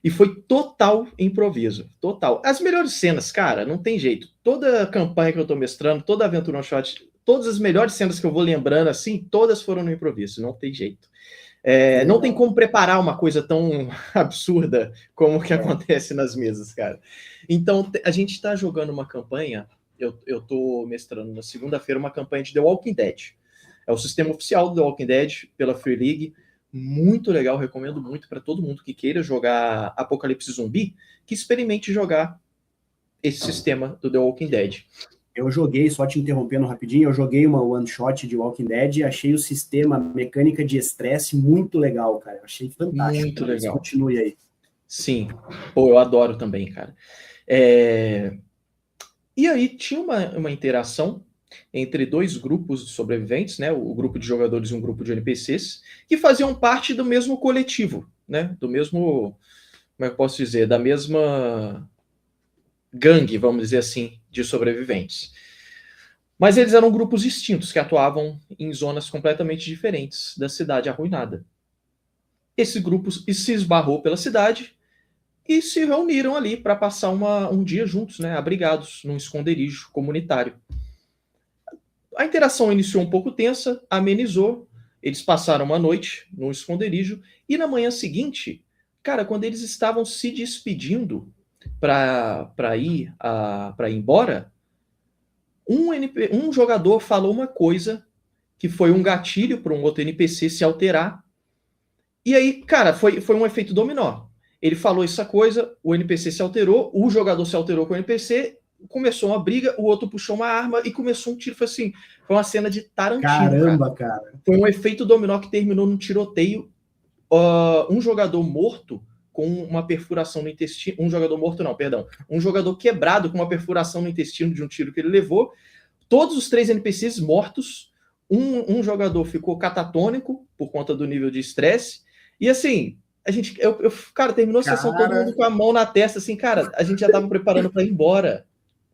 e foi total improviso. Total. As melhores cenas, cara, não tem jeito. Toda campanha que eu tô mestrando, toda aventura one shot, todas as melhores cenas que eu vou lembrando, assim, todas foram no improviso. Não tem jeito. Não tem como preparar uma coisa tão absurda como o que acontece nas mesas, cara. Então, a gente tá jogando uma campanha. Eu tô mestrando na segunda-feira uma campanha de The Walking Dead. É o sistema oficial do The Walking Dead pela Free League. Muito legal, recomendo muito para todo mundo que queira jogar Apocalipse Zumbi, que experimente jogar esse sistema do The Walking Dead. Eu joguei, só te interrompendo rapidinho, eu joguei uma one-shot de Walking Dead e achei o sistema, mecânica de estresse muito legal, cara. Eu achei fantástico. Muito legal. Continue aí. Sim. Pô, eu adoro também, cara. E aí tinha uma interação entre dois grupos de sobreviventes, né? O grupo de jogadores e um grupo de NPCs, que faziam parte do mesmo coletivo, né? Do mesmo, como é que eu posso dizer, da mesma gangue, vamos dizer assim, de sobreviventes. Mas eles eram grupos distintos que atuavam em zonas completamente diferentes da cidade arruinada. Esse grupo se esbarrou pela cidade e se reuniram ali para passar um dia juntos, né? Abrigados num esconderijo comunitário. A interação iniciou um pouco tensa, amenizou. Eles passaram uma noite no esconderijo e na manhã seguinte, cara, quando eles estavam se despedindo para ir embora, um jogador falou uma coisa que foi um gatilho para um outro NPC se alterar. E aí, cara, foi um efeito dominó. Ele falou essa coisa, o NPC se alterou, o jogador se alterou com o NPC, começou uma briga, o outro puxou uma arma e começou um tiro. Foi assim, foi uma cena de Tarantino. Caramba, cara. Foi um efeito dominó que terminou num tiroteio. Um jogador morto com uma perfuração no intestino. Um jogador morto, não, perdão. Um jogador quebrado com uma perfuração no intestino de um tiro que ele levou. Todos os 3 NPCs mortos. Um jogador ficou catatônico por conta do nível de estresse. E assim, cara, terminou a sessão todo mundo com a mão na testa, assim, cara, a gente já tava preparando para ir embora.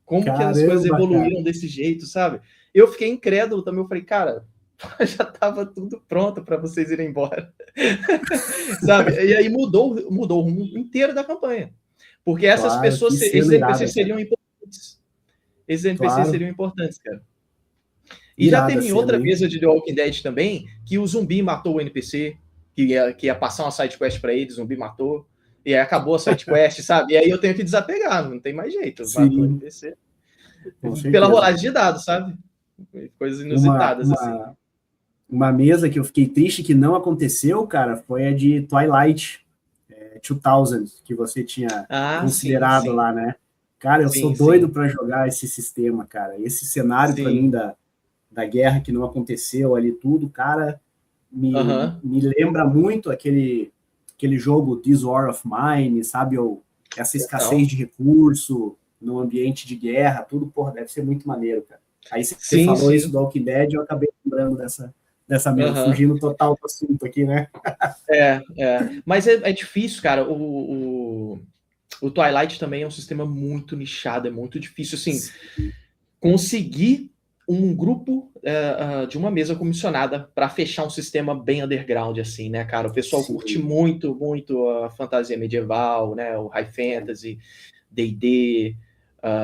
Como que as coisas evoluíram desse jeito, sabe? Eu fiquei incrédulo também, eu falei, cara, já tava tudo pronto para vocês irem embora. Sabe? E aí mudou o rumo inteiro da campanha. Porque essas pessoas, esses NPCs seriam importantes. Esses NPCs seriam importantes, cara. E já teve em outra mesa de The Walking Dead também, que o zumbi matou o NPC, que ia passar uma sidequest para ele, o zumbi matou, e aí acabou a sidequest, sabe? E aí eu tenho que desapegar, não tem mais jeito. Matou o NPC. Pela rolagem de dados, sabe? Coisas inusitadas, assim. Uma mesa que eu fiquei triste que não aconteceu, cara, foi a de Twilight 2000, que você tinha considerado lá, né? Cara, eu sou doido para jogar esse sistema, cara. Esse cenário, para mim, da guerra que não aconteceu ali, tudo, cara, me lembra muito aquele jogo This War of Mine, sabe? Essa escassez de recurso no ambiente de guerra, tudo, porra, deve ser muito maneiro, cara. Aí você falou isso do Walking Dead, eu acabei lembrando dessa mesa, fugindo total do assunto aqui, né? Mas é difícil, cara. O Twilight também é um sistema muito nichado, é muito difícil, assim, conseguir um grupo de uma mesa comissionada para fechar um sistema bem underground, assim, né, cara? O pessoal curte muito, muito a fantasia medieval, né, o high fantasy, D&D,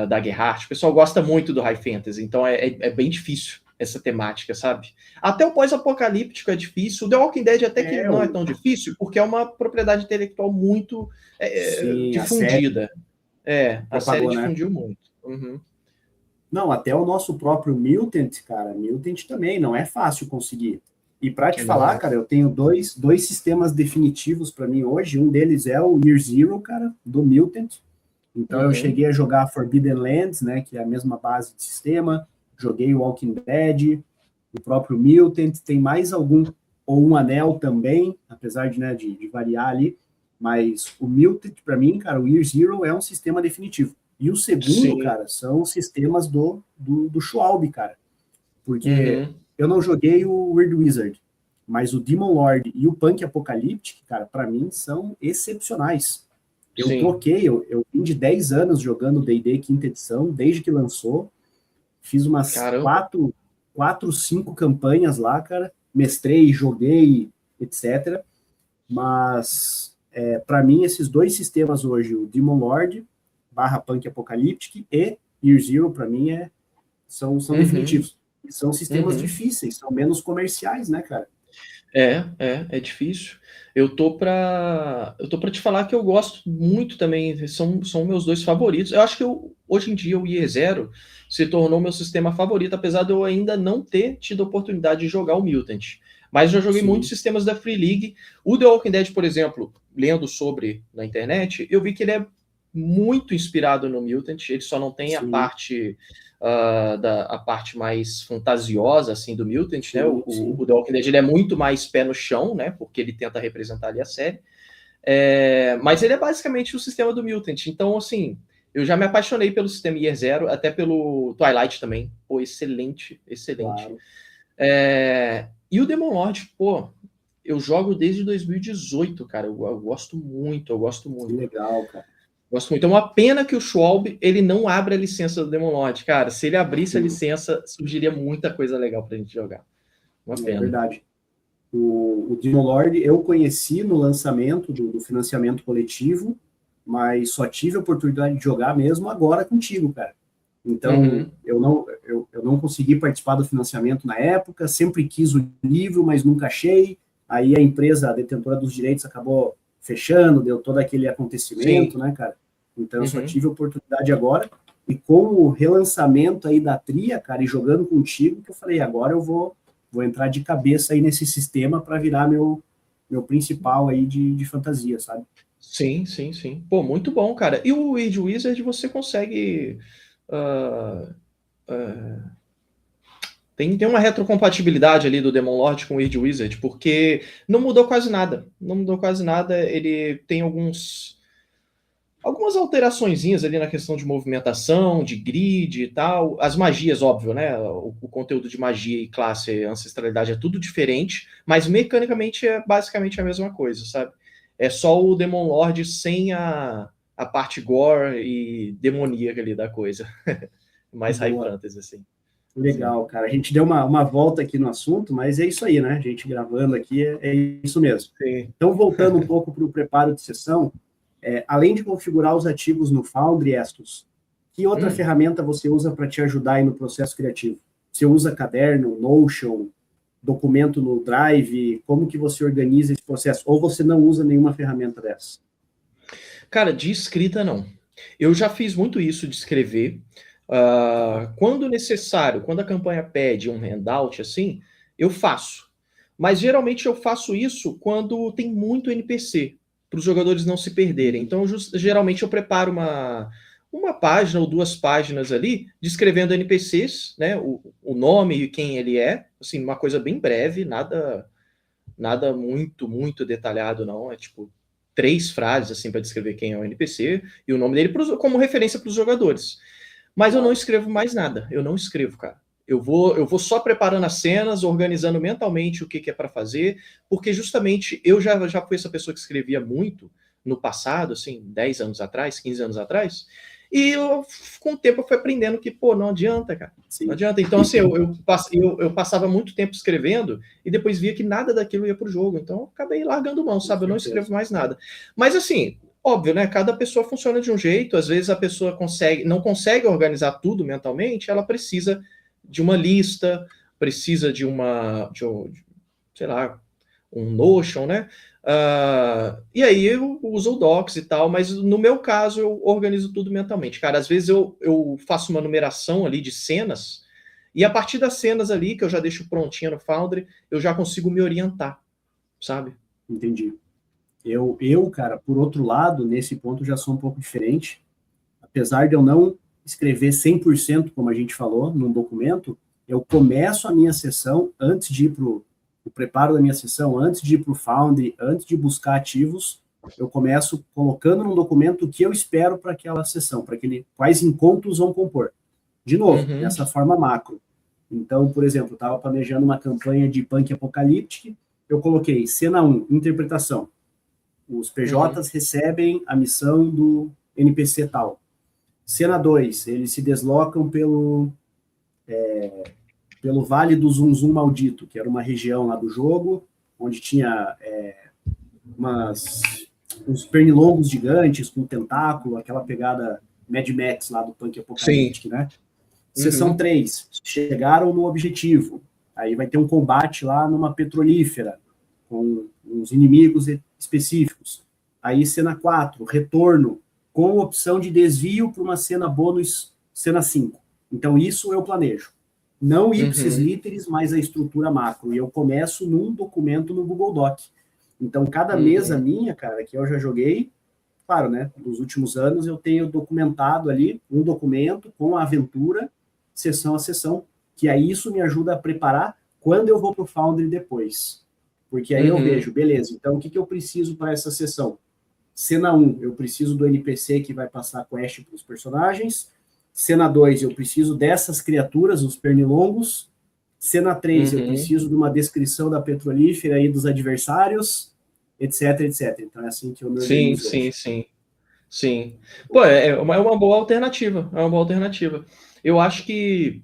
da Gerhardt. O pessoal gosta muito do High Fantasy, então é bem difícil essa temática, sabe? Até o pós-apocalíptico é difícil. O The Walking Dead até que não é tão difícil, porque é uma propriedade intelectual muito difundida. A série difundiu muito. Uhum. Não, até o nosso próprio Mutant, cara, Mutant também não é fácil conseguir. E para te falar, cara, eu tenho dois sistemas definitivos para mim hoje. Um deles é o Year Zero, cara, do Mutant. Então eu cheguei a jogar Forbidden Lands, né, que é a mesma base de sistema. Joguei o Walking Dead, o próprio Mutant. Tem mais algum, ou um Anel também, apesar de variar ali. Mas o Mutant, para mim, cara, o Year Zero é um sistema definitivo. E o segundo, cara, são os sistemas do Schwalbe, cara. Porque eu não joguei o Weird Wizard, mas o Demon Lord e o Punk Apocalyptic, cara, para mim são excepcionais. Eu troquei, eu vim de 10 anos jogando D&D quinta edição, desde que lançou. Fiz umas 4, 5 campanhas lá, cara. Mestrei, joguei, etc. Mas, para mim, esses dois sistemas hoje, o Demon Lord / Punk Apocalyptic e Year Zero, para mim, são definitivos. E são sistemas difíceis, são menos comerciais, né, cara? É difícil. Eu tô pra te falar que eu gosto muito também, são meus dois favoritos. Eu acho que hoje em dia o Year Zero se tornou meu sistema favorito, apesar de eu ainda não ter tido a oportunidade de jogar o Mutant. Mas já joguei muitos sistemas da Free League. O The Walking Dead, por exemplo, lendo sobre na internet, eu vi que ele é muito inspirado no Mutant, ele só não tem a parte a parte mais fantasiosa assim do Mutant, né? O The Walking Dead ele é muito mais pé no chão, né? Porque ele tenta representar ali a série. Mas ele é basicamente o sistema do Mutant. Então, assim, eu já me apaixonei pelo sistema Year Zero, até pelo Twilight também. Pô, excelente. Claro. E o Demon Lord, pô, eu jogo desde 2018, cara. Eu gosto muito. Que legal, cara. Gosto muito. É uma pena que o Schwalbe ele não abre a licença do Demon Lord. Cara, se ele abrisse a licença, surgiria muita coisa legal pra gente jogar. Uma pena. É verdade. O Demon Lord eu conheci no lançamento do financiamento coletivo, mas só tive a oportunidade de jogar mesmo agora contigo, cara. Então, eu não consegui participar do financiamento na época, sempre quis o livro, mas nunca achei. Aí a empresa, a detentora dos direitos, acabou fechando, deu todo aquele acontecimento, né, cara? Então, eu só tive a oportunidade agora. E com o relançamento aí da Tria, cara, e jogando contigo, que eu falei, agora eu vou entrar de cabeça aí nesse sistema para virar meu principal aí de fantasia, sabe? Sim. Pô, muito bom, cara. E o Weird Wizard você consegue... Tem uma retrocompatibilidade ali do Demon Lord com o Weird Wizard, porque não mudou quase nada. Ele tem algumas alteraçõezinhas ali na questão de movimentação, de grid e tal. As magias, óbvio, né? O conteúdo de magia e classe, ancestralidade é tudo diferente, mas mecanicamente é basicamente a mesma coisa, sabe? É só o Demon Lord sem a parte gore e demoníaca ali da coisa. Mais high fantasy, assim. Legal, cara. A gente deu uma volta aqui no assunto, mas é isso aí, né? A gente gravando aqui é isso mesmo. Sim. Então, voltando um pouco para o preparo de sessão, além de configurar os ativos no Foundry, Estus, que outra ferramenta você usa para te ajudar aí no processo criativo? Você usa caderno, Notion, documento no Drive? Como que você organiza esse processo? Ou você não usa nenhuma ferramenta dessa? Cara, de escrita, não. Eu já fiz muito isso de escrever. Quando necessário, quando a campanha pede um handout, assim, eu faço. Mas geralmente eu faço isso quando tem muito NPC, para os jogadores não se perderem. Então, geralmente eu preparo uma página ou 2 páginas ali, descrevendo NPCs, né, o nome e quem ele é, assim, uma coisa bem breve, nada muito, muito detalhado, não. É tipo 3 frases assim para descrever quem é o NPC e o nome dele como referência para os jogadores. Mas eu não escrevo mais nada. Eu não escrevo, cara. Eu vou só preparando as cenas, organizando mentalmente o que é para fazer, porque justamente eu já fui essa pessoa que escrevia muito no passado, assim, 10 anos atrás, 15 anos atrás, e com o tempo eu fui aprendendo que, pô, não adianta, cara. Sim. Não adianta. Então, assim, eu passava muito tempo escrevendo e depois via que nada daquilo ia pro jogo. Então, eu acabei largando mão, sabe? Eu não escrevo mais nada. Mas, assim, óbvio, né? Cada pessoa funciona de um jeito, às vezes a pessoa não consegue organizar tudo mentalmente, ela precisa de uma lista, precisa sei lá, um Notion, né? E aí eu uso o Docs e tal, mas no meu caso eu organizo tudo mentalmente. Cara, às vezes eu faço uma numeração ali de cenas, e a partir das cenas ali, que eu já deixo prontinha no Foundry, eu já consigo me orientar, sabe? Entendi. Cara, por outro lado, nesse ponto já sou um pouco diferente. Apesar de eu não escrever 100%, como a gente falou, num documento, eu começo a minha sessão antes de ir para o preparo da minha sessão, antes de ir para o Foundry, antes de buscar ativos, eu começo colocando num documento o que eu espero para aquela sessão, quais encontros vão compor. De novo, dessa forma macro. Então, por exemplo, eu estava planejando uma campanha de punk apocalíptico, eu coloquei cena 1, interpretação. Os PJs recebem a missão do NPC tal. Cena 2, eles se deslocam pelo Vale do Zum Zum Maldito, que era uma região lá do jogo, onde tinha uns pernilongos gigantes com tentáculo, aquela pegada Mad Max lá do punk apocalíptico, né? Sessão 3, chegaram no objetivo. Aí vai ter um combate lá numa petrolífera, com uns inimigos específicos. Aí, cena 4, retorno, com opção de desvio para uma cena bônus, cena 5. Então, isso eu planejo. Não ipsis literis, mas a estrutura macro. E eu começo num documento no Google Doc. Então, cada mesa minha, cara, que eu já joguei, claro, né, nos últimos anos eu tenho documentado ali um documento com a aventura, sessão a sessão, que aí isso me ajuda a preparar quando eu vou para o Foundry depois. Porque aí eu vejo, beleza, então o que eu preciso para essa sessão? Cena 1, eu preciso do NPC que vai passar a quest para os personagens. Cena 2, eu preciso dessas criaturas, os pernilongos. Cena 3, eu preciso de uma descrição da petrolífera e dos adversários, etc, etc. Então é assim que eu me organizo. Sim. Pô, é uma boa alternativa. É uma boa alternativa. Eu acho que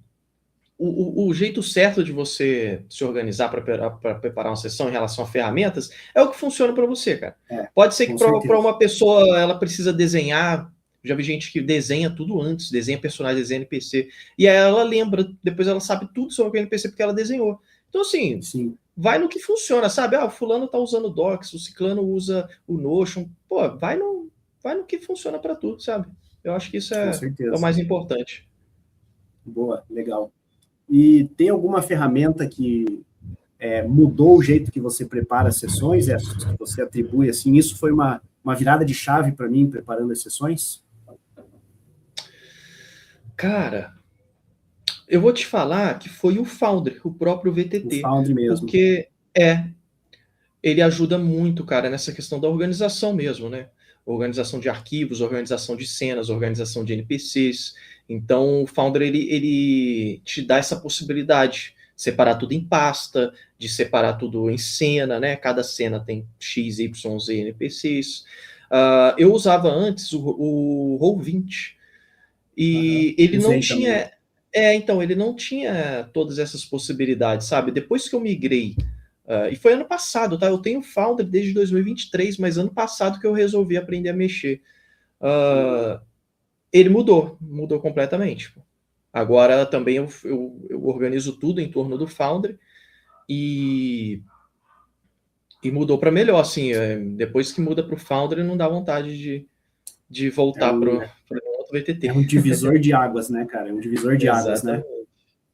o jeito certo de você se organizar para preparar uma sessão em relação a ferramentas é o que funciona para você, cara. Pode ser que para uma pessoa ela precisa desenhar. Já vi gente que desenha tudo antes, desenha personagem, desenha NPC, e aí ela lembra, depois ela sabe tudo sobre o NPC porque ela desenhou. Então, assim, vai no que funciona, sabe? O fulano tá usando o Docs, o ciclano usa o Notion. Pô, vai no que funciona para tu, sabe? Eu acho que isso é o mais importante. Boa, legal. E tem alguma ferramenta que mudou o jeito que você prepara as sessões, que você atribui assim? Isso foi uma virada de chave para mim, preparando as sessões? Cara, eu vou te falar que foi o Foundry, o próprio VTT. O Foundry mesmo. Porque ele ajuda muito, cara, nessa questão da organização mesmo, né? Organização de arquivos, organização de cenas, organização de NPCs. Então, o Foundry, ele te dá essa possibilidade de separar tudo em pasta, de separar tudo em cena, né? Cada cena tem X, Y, Z NPCs. Eu usava antes o Roll20, e ele não tinha... então, ele não tinha todas essas possibilidades, sabe? Depois que eu migrei, e foi ano passado, tá? Eu tenho Foundry desde 2023, mas ano passado que eu resolvi aprender a mexer. Ele mudou completamente. Agora também eu organizo tudo em torno do Foundry e mudou para melhor, assim. Depois que muda para o Foundry, não dá vontade de voltar para o outro VTT. É um divisor de águas, né, cara? É um divisor de águas, né?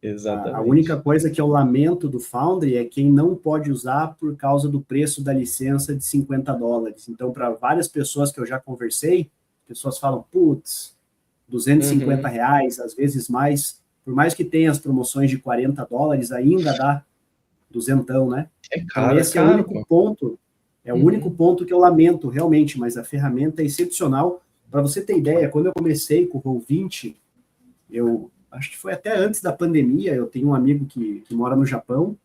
Exatamente. A única coisa que eu lamento do Foundry é quem não pode usar por causa do preço da licença de $50. Então, para várias pessoas que eu já conversei, pessoas falam, putz, R$250, às vezes mais, por mais que tenha as promoções de $40, ainda dá duzentão, né? Caro, então, esse é o único ponto, o único ponto que eu lamento realmente, mas a ferramenta é excepcional. Para você ter ideia, quando eu comecei com o Roll20, eu acho que foi até antes da pandemia, eu tenho um amigo que mora no Japão,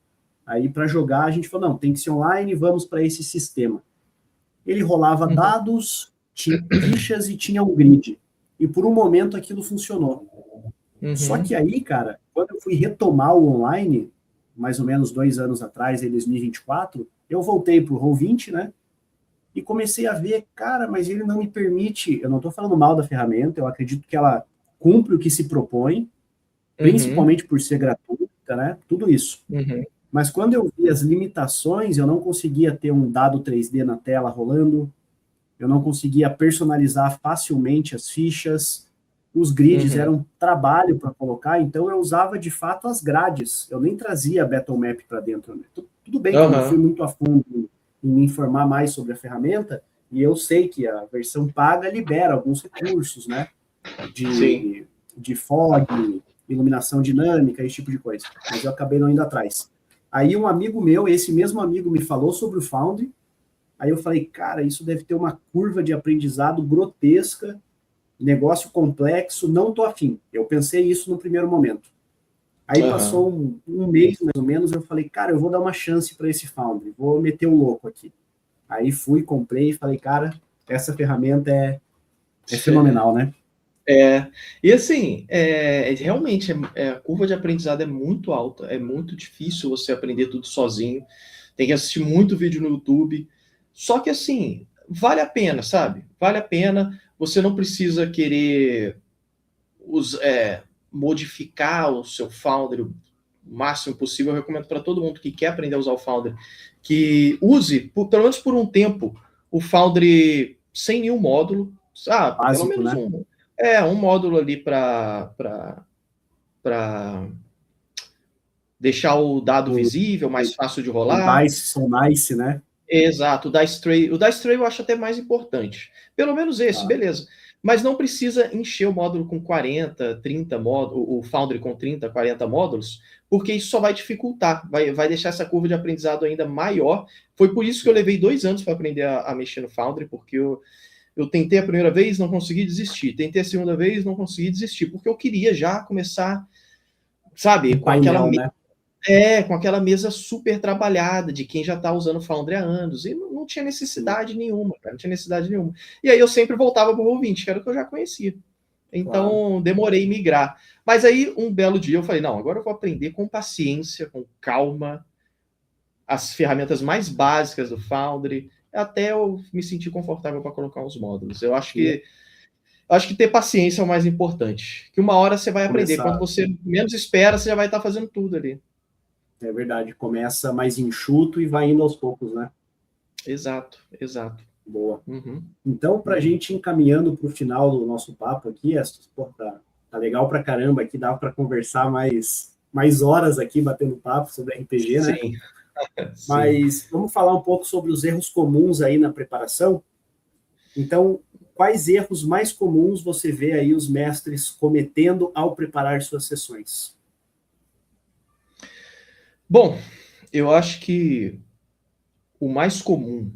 aí para jogar a gente falou, não, tem que ser online, vamos para esse sistema. Ele rolava dados, tinha fichas e tinha um grid. E por um momento aquilo funcionou. Só que aí, cara, quando eu fui retomar o online, mais ou menos 2 anos atrás, em 2024, eu voltei para o Roll20, né? e comecei a ver, cara, mas ele não me permite, eu não estou falando mal da ferramenta, eu acredito que ela cumpre o que se propõe, principalmente por ser gratuita, né? Tudo isso. Mas quando eu vi as limitações, eu não conseguia ter um dado 3D na tela rolando, eu não conseguia personalizar facilmente as fichas, os grids eram um trabalho para colocar, então eu usava de fato as grades, eu nem trazia a BattleMap para dentro. Né? Tudo bem que eu não fui muito a fundo em me informar mais sobre a ferramenta, e eu sei que a versão paga libera alguns recursos, né? De fog, iluminação dinâmica, esse tipo de coisa. Mas eu acabei não indo atrás. Aí um amigo meu, esse mesmo amigo me falou sobre o Foundry, aí eu falei, cara, isso deve ter uma curva de aprendizado grotesca, negócio complexo, não tô afim. Eu pensei isso no primeiro momento. Aí passou um mês, mais ou menos, eu falei, cara, eu vou dar uma chance para esse Foundry, vou meter o louco aqui. Aí fui, comprei e falei, cara, essa ferramenta é fenomenal, né? E assim, realmente a curva de aprendizado é muito alta, é muito difícil você aprender tudo sozinho, tem que assistir muito vídeo no YouTube, só que assim, vale a pena, sabe? Vale a pena, você não precisa querer modificar o seu Foundry o máximo possível. Eu recomendo para todo mundo que quer aprender a usar o Foundry, que use, pelo menos por um tempo, o Foundry sem nenhum módulo, básico, pelo menos né? um módulo ali para deixar o dado visível, mais fácil de rolar. O Dice, são Nice, né? Exato, o Dice Tray eu acho até mais importante. Pelo menos esse, beleza. Mas não precisa encher o módulo com 40, 30 módulos, o Foundry com 30, 40 módulos, porque isso só vai dificultar, vai deixar essa curva de aprendizado ainda maior. Foi por isso que eu levei 2 anos para aprender a mexer no Foundry, porque eu tentei a primeira vez, não consegui desistir. Tentei a segunda vez, não consegui desistir, porque eu queria já começar, sabe, com aquela mesa super trabalhada de quem já está usando o Foundry há anos. E não tinha necessidade nenhuma, cara, não tinha necessidade nenhuma. E aí eu sempre voltava para o Roll20, que era o que eu já conhecia. Então, demorei em migrar. Mas aí, um belo dia, eu falei, não, agora eu vou aprender com paciência, com calma, as ferramentas mais básicas do Foundry, até eu me sentir confortável para colocar os módulos. Eu acho que ter paciência é o mais importante. Que uma hora você vai aprender. Quando você menos espera, você já vai estar fazendo tudo ali. É verdade. Começa mais enxuto e vai indo aos poucos, né? Exato. Boa. Então, para a gente ir encaminhando para o final do nosso papo aqui, tá legal pra caramba aqui, dá para conversar mais horas aqui, batendo papo sobre RPG, né? Sim. Mas vamos falar um pouco sobre os erros comuns aí na preparação. Então, quais erros mais comuns você vê aí os mestres cometendo ao preparar suas sessões? Bom, eu acho que o mais comum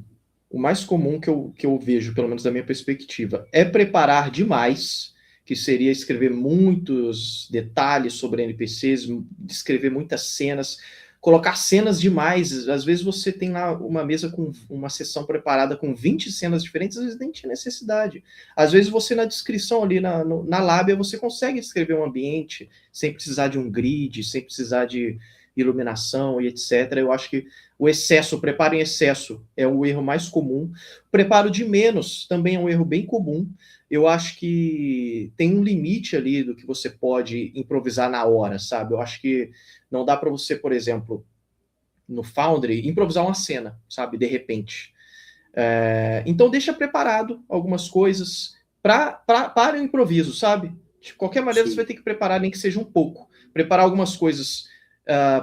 que eu vejo, pelo menos da minha perspectiva, é preparar demais, que seria escrever muitos detalhes sobre NPCs, escrever muitas cenas, colocar cenas demais. Às vezes você tem lá uma mesa com uma sessão preparada com 20 cenas diferentes, às vezes nem tinha necessidade. Às vezes você, na descrição ali, na lábia, você consegue descrever um ambiente sem precisar de um grid, sem precisar de iluminação e etc. Eu acho que o preparo em excesso é o erro mais comum. Preparo de menos também é um erro bem comum. Eu acho que tem um limite ali do que você pode improvisar na hora, sabe? Eu acho que não dá para você, por exemplo, no Foundry, improvisar uma cena, sabe? De repente. Então deixa preparado algumas coisas para o improviso, sabe? De qualquer maneira, Você vai ter que preparar, nem que seja um pouco. Preparar algumas coisas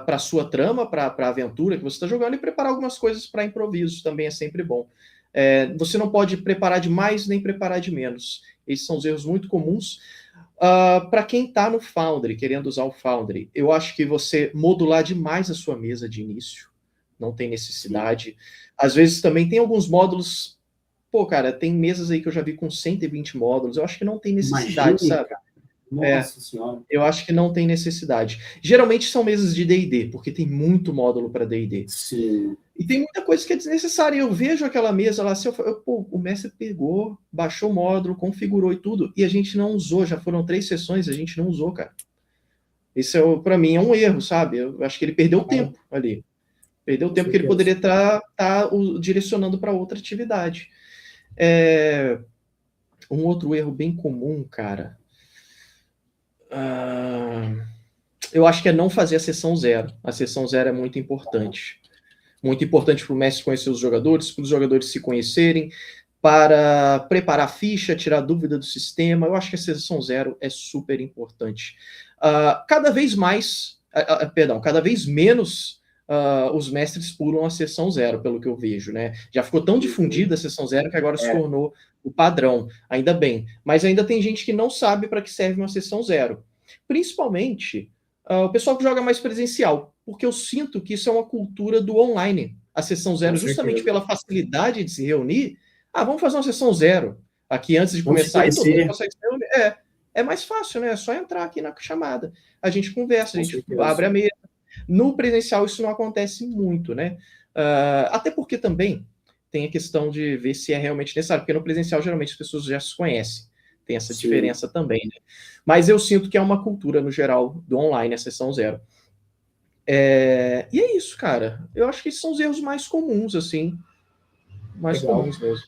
para a sua trama, para a aventura que você está jogando, e preparar algumas coisas para improviso também é sempre bom. Você não pode preparar de mais nem preparar de menos. Esses são os erros muito comuns. Para quem está no Foundry, querendo usar o Foundry, eu acho que você modular demais a sua mesa de início, não tem necessidade. Sim. Às vezes também tem alguns módulos, cara, tem mesas aí que eu já vi com 120 módulos, eu acho que não tem necessidade, sabe? Cara. Nossa Senhora. Eu acho que não tem necessidade. Geralmente são mesas de D&D, porque tem muito módulo para D&D. Sim. E tem muita coisa que é desnecessária. Eu vejo aquela mesa lá, assim, o mestre pegou, baixou o módulo, configurou e tudo, e a gente não usou. Já foram 3 sessões, a gente não usou, cara. Isso, para mim, é um erro, sabe? Eu acho que ele perdeu tempo ali. Perdeu o tempo que ele poderia estar direcionando para outra atividade. Um outro erro bem comum, cara, eu acho que é não fazer a sessão zero. A sessão zero é muito importante. Muito importante para o mestre conhecer os jogadores, para os jogadores se conhecerem, para preparar a ficha, tirar dúvida do sistema. Eu acho que a sessão zero é super importante. Cada vez menos os mestres pulam a sessão zero, pelo que eu vejo, né? Já ficou tão difundida a sessão zero que agora se tornou o padrão, ainda bem. Mas ainda tem gente que não sabe para que serve uma sessão zero. Principalmente o pessoal que joga mais presencial, porque eu sinto que isso é uma cultura do online. A sessão zero, justamente pela facilidade de se reunir, vamos fazer uma sessão zero aqui antes de começar, e todo mundo consegue se reunir. É mais fácil, né? É só entrar aqui na chamada. A gente conversa, a gente abre a mesa. No presencial isso não acontece muito, né? Até porque também tem a questão de ver se é realmente necessário, porque no presencial geralmente as pessoas já se conhecem. Tem essa diferença também, né? Mas eu sinto que é uma cultura, no geral, do online, a sessão zero. E é isso, cara. Eu acho que esses são os erros mais comuns, assim. Mais comuns mesmo.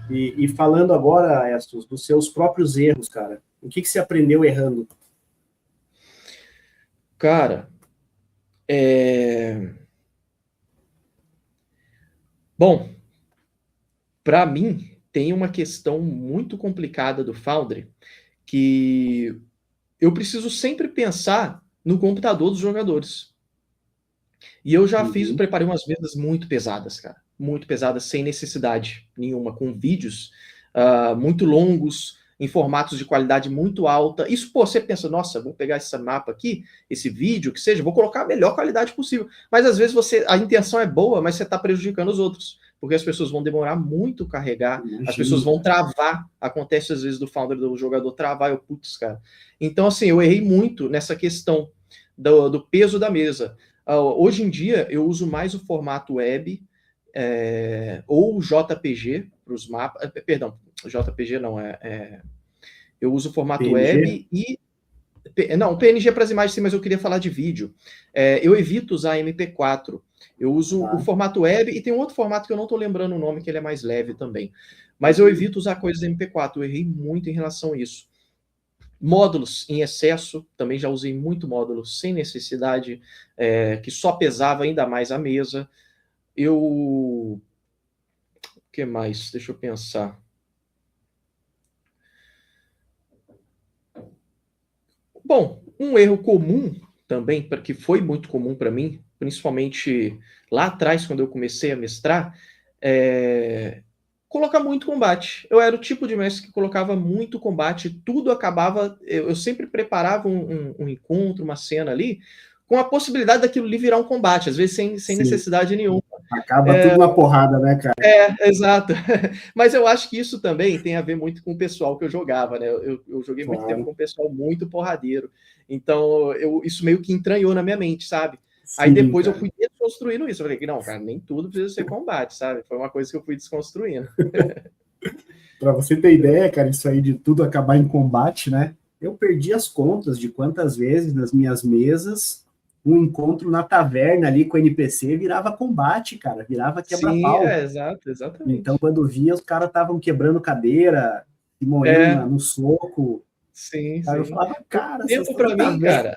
E falando agora, Estos, dos seus próprios erros, cara, o que você aprendeu errando? Cara, bom, para mim, tem uma questão muito complicada do Foundry, que eu preciso sempre pensar no computador dos jogadores. E eu já preparei umas mesas muito pesadas, cara. Muito pesadas, sem necessidade nenhuma, com vídeos muito longos, em formatos de qualidade muito alta. Isso, você pensa, nossa, vou pegar esse mapa aqui, esse vídeo, que seja, vou colocar a melhor qualidade possível. Mas às vezes a intenção é boa, mas você está prejudicando os outros. Porque as pessoas vão demorar muito a carregar, as pessoas vão travar. Acontece às vezes do founder do jogador travar, putz, cara. Então, assim, eu errei muito nessa questão do peso da mesa. Hoje em dia, eu uso mais o formato web ou JPG para os mapas. Perdão, JPG não, eu uso o formato PNG? Web e... Não, PNG para as imagens sim, mas eu queria falar de vídeo. Eu evito usar MP4. Eu uso o formato web e tem um outro formato que eu não estou lembrando o nome, que ele é mais leve também. Mas eu evito usar coisas MP4. Eu errei muito em relação a isso. Módulos em excesso, também já usei muito módulos sem necessidade, que só pesava ainda mais a mesa. O que mais? Deixa eu pensar. Bom, um erro comum também, que foi muito comum para mim, principalmente lá atrás, quando eu comecei a mestrar, colocar muito combate. Eu era o tipo de mestre que colocava muito combate, tudo acabava... Eu sempre preparava um encontro, uma cena ali, com a possibilidade daquilo ali virar um combate, às vezes sem necessidade nenhuma. Acaba tudo uma porrada, né, cara? Exato. Mas eu acho que isso também tem a ver muito com o pessoal que eu jogava, né? Eu joguei muito tempo com um pessoal muito porradeiro. Então, isso meio que entranhou na minha mente, sabe? Aí depois eu fui desconstruindo isso. Eu falei que não, cara, nem tudo precisa ser combate, sabe? Foi uma coisa que eu fui desconstruindo. Para você ter ideia, cara, isso aí de tudo acabar em combate, né? Eu perdi as contas de quantas vezes nas minhas mesas um encontro na taverna ali com o NPC virava combate, cara, virava quebra-pau. Sim, exatamente. Então, quando via, os caras estavam quebrando cadeira, se morrendo no soco. Sim, cara, eu falava, cara, pra mim, cara,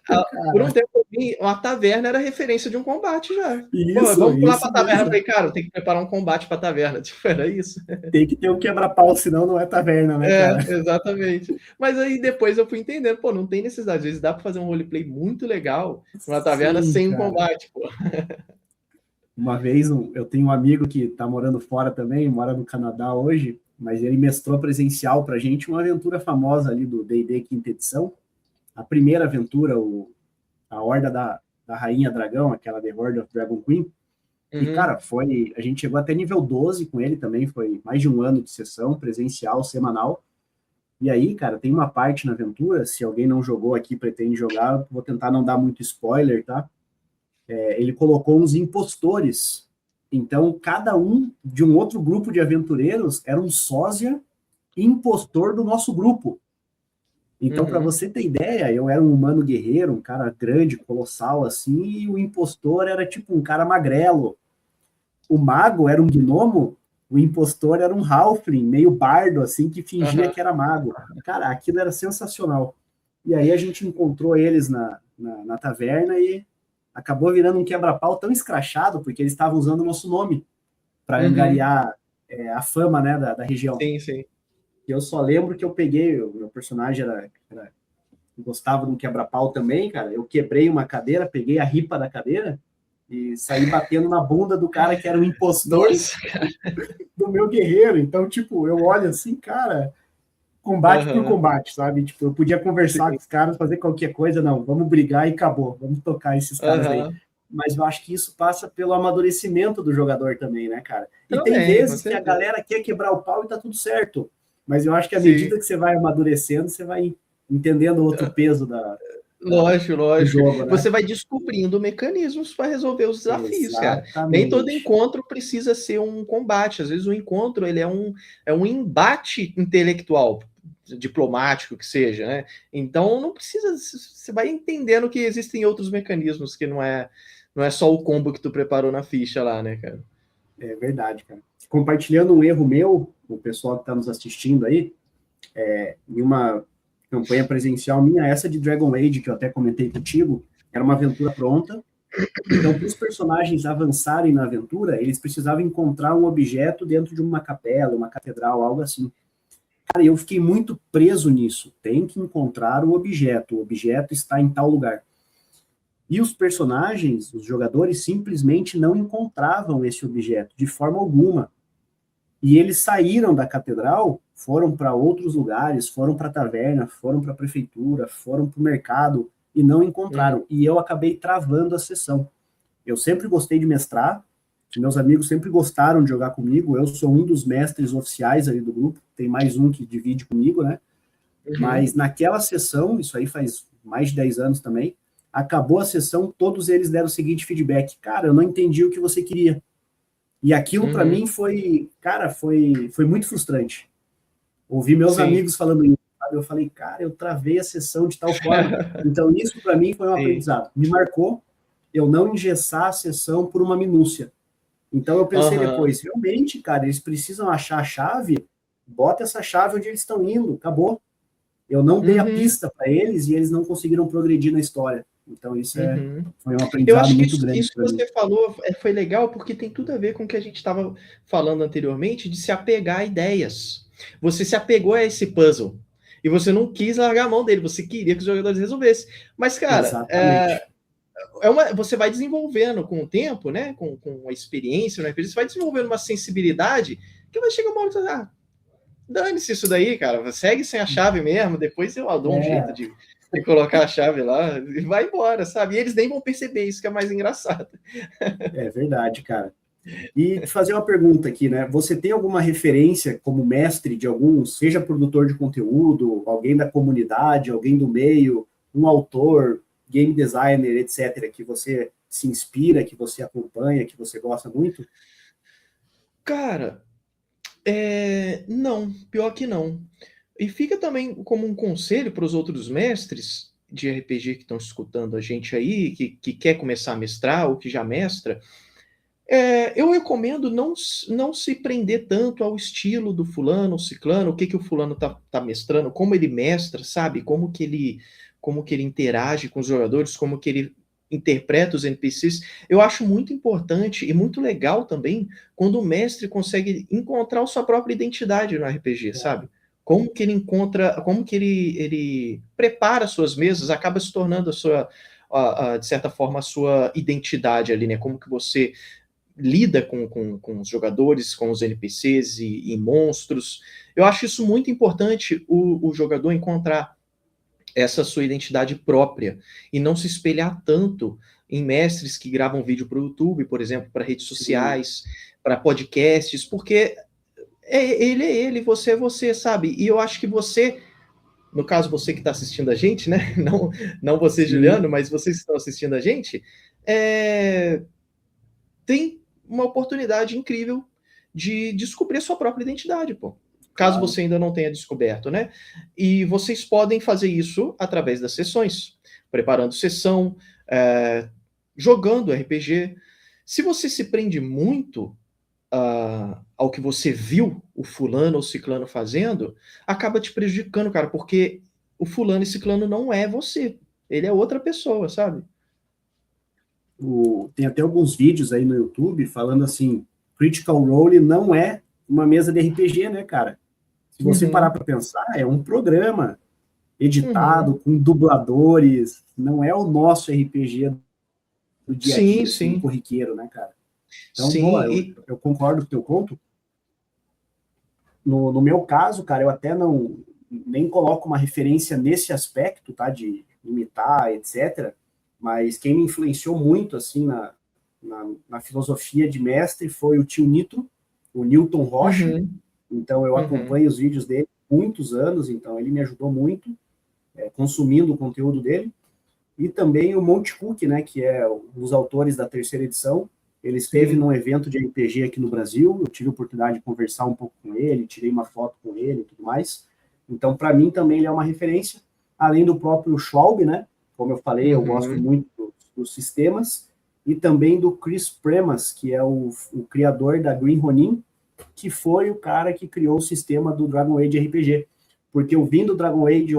por um tempo pra mim, uma taverna era referência de um combate já. Isso, vamos pular pra taverna. Eu falei, cara, tem que preparar um combate pra taverna. Tipo, era isso. Tem que ter um quebra-pau, senão não é taverna, né, cara? Exatamente. Mas aí depois eu fui entendendo, não tem necessidade. Às vezes dá pra fazer um roleplay muito legal numa taverna sem um combate, pô. Uma vez, eu tenho um amigo que tá morando fora também, mora no Canadá hoje, mas ele mestrou presencial pra gente uma aventura famosa ali do D&D Quinta Edição. A primeira aventura, a Horda da Rainha Dragão, aquela The Horde of Dragon Queen. E, cara, a gente chegou até nível 12 com ele também, foi mais de um ano de sessão presencial, semanal. E aí, cara, tem uma parte na aventura, se alguém não jogou aqui, pretende jogar, vou tentar não dar muito spoiler, tá? Ele colocou uns impostores. Então, cada um de um outro grupo de aventureiros era um sósia impostor do nosso grupo. Então, para você ter ideia, eu era um humano guerreiro, um cara grande, colossal, assim, e o impostor era tipo um cara magrelo. O mago era um gnomo, o impostor era um halfling, meio bardo, assim, que fingia que era mago. Cara, aquilo era sensacional. E aí a gente encontrou eles na taverna e acabou virando um quebra-pau tão escrachado, porque eles estavam usando o nosso nome para angariar a fama, né, da região. Sim, sim. Eu só lembro que eu peguei, o meu personagem gostava de um quebra-pau também, cara. Eu quebrei uma cadeira, peguei a ripa da cadeira e saí batendo na bunda do cara que era o impostor do meu guerreiro. Então, tipo, eu olho assim, cara, combate por combate, sabe? Tipo, eu podia conversar com os caras, fazer qualquer coisa, não, vamos brigar e acabou, vamos tocar esses caras aí. Mas eu acho que isso passa pelo amadurecimento do jogador também, né, cara? E também, tem vezes que a galera quer quebrar o pau e tá tudo certo. Mas eu acho que à medida que você vai amadurecendo, você vai entendendo outro peso Lógico. do jogo, né? Você vai descobrindo mecanismos para resolver os desafios, Exatamente. cara. Nem todo encontro precisa ser um combate. Às vezes o encontro ele é um embate intelectual, diplomático que seja, né? Então não precisa. Você vai entendendo que existem outros mecanismos que não é só o combo que tu preparou na ficha lá, né, cara? É verdade, cara. Compartilhando um erro meu, o pessoal que está nos assistindo aí, em uma campanha presencial minha, essa de Dragon Age, que eu até comentei contigo, era uma aventura pronta. Então, para os personagens avançarem na aventura, eles precisavam encontrar um objeto dentro de uma capela, uma catedral, algo assim. Cara, eu fiquei muito preso nisso. Tem que encontrar o objeto está em tal lugar. E os personagens, os jogadores, simplesmente não encontravam esse objeto de forma alguma. E eles saíram da catedral, foram para outros lugares, foram para a taverna, foram para a prefeitura, foram para o mercado e não encontraram. E eu acabei travando a sessão. Eu sempre gostei de mestrar, meus amigos sempre gostaram de jogar comigo, eu sou um dos mestres oficiais ali do grupo, tem mais um que divide comigo, né? Mas naquela sessão, isso aí faz mais de 10 anos também, acabou a sessão, todos eles deram o seguinte feedback: cara, eu não entendi o que você queria. E aquilo para mim foi, cara, foi muito frustrante. Ouvir meus amigos falando isso, sabe? Eu falei, cara, eu travei a sessão de tal forma. Então isso para mim foi um aprendizado. Me marcou eu não engessar a sessão por uma minúcia. Então eu pensei depois, realmente, cara, eles precisam achar a chave, bota essa chave onde eles estão indo, acabou. Eu não dei a pista para eles e eles não conseguiram progredir na história. Então isso foi um aprendizado muito grande. Eu acho que isso que você falou foi legal porque tem tudo a ver com o que a gente estava falando anteriormente de se apegar a ideias. Você se apegou a esse puzzle e você não quis largar a mão dele, você queria que os jogadores resolvessem. Mas, cara, você vai desenvolvendo com o tempo, né? Com a experiência, né? Você vai desenvolvendo uma sensibilidade que vai chegar uma hora que você dane-se isso daí, cara. Segue sem a chave mesmo, depois eu dou um jeito de colocar a chave lá e vai embora, sabe? E eles nem vão perceber isso, que é mais engraçado. É verdade, cara. E fazer uma pergunta aqui, né? Você tem alguma referência como mestre de algum, seja produtor de conteúdo, alguém da comunidade, alguém do meio, um autor, game designer, etc., que você se inspira, que você acompanha, que você gosta muito? Cara, não, pior que não. E fica também como um conselho para os outros mestres de RPG que estão escutando a gente aí, que quer começar a mestrar ou que já mestra. Eu recomendo não se prender tanto ao estilo do fulano, ciclano, o que o fulano tá mestrando, como ele mestra, sabe? Como que ele interage com os jogadores, como que ele interpreta os NPCs. Eu acho muito importante e muito legal também quando o mestre consegue encontrar a sua própria identidade no RPG, sabe? Como que ele encontra, como que ele prepara suas mesas, acaba se tornando de certa forma, a sua identidade ali, né? Como que você lida com os jogadores, com os NPCs e monstros. Eu acho isso muito importante, o jogador encontrar essa sua identidade própria e não se espelhar tanto em mestres que gravam vídeo para o YouTube, por exemplo, para redes sociais, para podcasts, porque ele é ele, você é você, sabe? E eu acho que você, no caso você que está assistindo a gente, né? Não você, Juliano, mas vocês que estão assistindo a gente, tem uma oportunidade incrível de descobrir a sua própria identidade, pô. caso você ainda não tenha descoberto, né? E vocês podem fazer isso através das sessões, preparando sessão, jogando RPG. Se você se prende muito ao que você viu o fulano ou ciclano fazendo, acaba te prejudicando, cara, porque o fulano e ciclano não é você. Ele é outra pessoa, sabe? Tem até alguns vídeos aí no YouTube falando assim, Critical Role não é uma mesa de RPG, né, cara? Se você parar para pensar, é um programa editado com dubladores, não é o nosso RPG do dia a dia, assim, corriqueiro, né, cara? Então, eu concordo com o teu ponto. No meu caso, cara, eu até nem coloco uma referência nesse aspecto, tá, de imitar, etc., mas quem me influenciou muito, assim, na filosofia de mestre foi o tio Nitro, o Newton Rocha. Então, eu acompanho os vídeos dele há muitos anos, então ele me ajudou muito, consumindo o conteúdo dele. E também o Monte Cook, né, que é um dos autores da terceira edição. Ele esteve num evento de RPG aqui no Brasil, eu tive a oportunidade de conversar um pouco com ele, tirei uma foto com ele e tudo mais. Então, para mim, também ele é uma referência, além do próprio Schwalbe, né? Como eu falei, eu gosto muito dos sistemas, e também do Chris Premas, que é o criador da Green Ronin, que foi o cara que criou o sistema do Dragon Age RPG. Porque eu vim do Dragon Age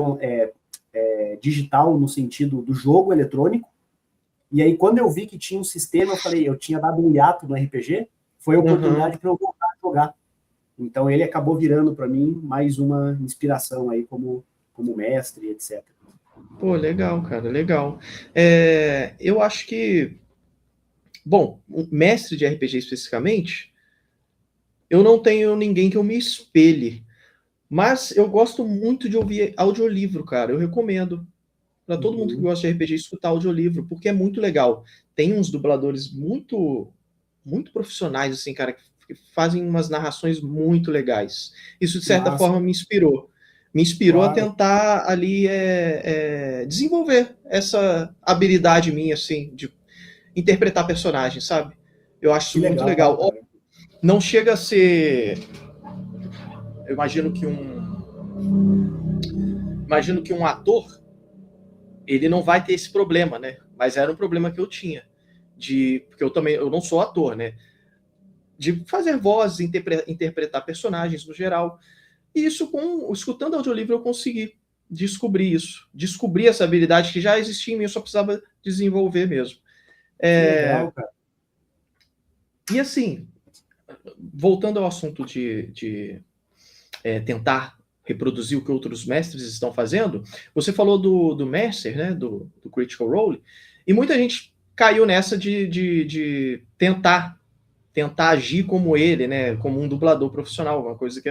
digital, no sentido do jogo eletrônico, e aí quando eu vi que tinha um sistema, eu tinha dado um hiato no RPG, foi a oportunidade para eu voltar a jogar. Então ele acabou virando para mim mais uma inspiração aí como mestre, etc. Pô, legal, cara, legal. Eu acho que, bom, um mestre de RPG especificamente, eu não tenho ninguém que eu me espelhe, mas eu gosto muito de ouvir audiolivro, cara, eu recomendo para todo mundo que gosta de RPG escutar audiolivro, porque é muito legal. Tem uns dubladores muito, muito profissionais, assim, cara, que fazem umas narrações muito legais. Isso, de certa forma, me inspirou. Me inspirou a tentar ali desenvolver essa habilidade minha, assim, de interpretar personagens, sabe? Eu acho isso muito legal. Não chega a ser... Eu imagino que um ator ele não vai ter esse problema, né? Mas era um problema que eu tinha. Porque eu não sou ator, né? De fazer vozes, interpretar personagens no geral. E isso, escutando audiolivro, eu consegui descobrir isso. Descobrir essa habilidade que já existia em mim, eu só precisava desenvolver mesmo. Legal, cara. E assim, voltando ao assunto de tentar reproduzir o que outros mestres estão fazendo, você falou do Mercer, né, do Critical Role, e muita gente caiu nessa de tentar agir como ele, né, como um dublador profissional, uma coisa que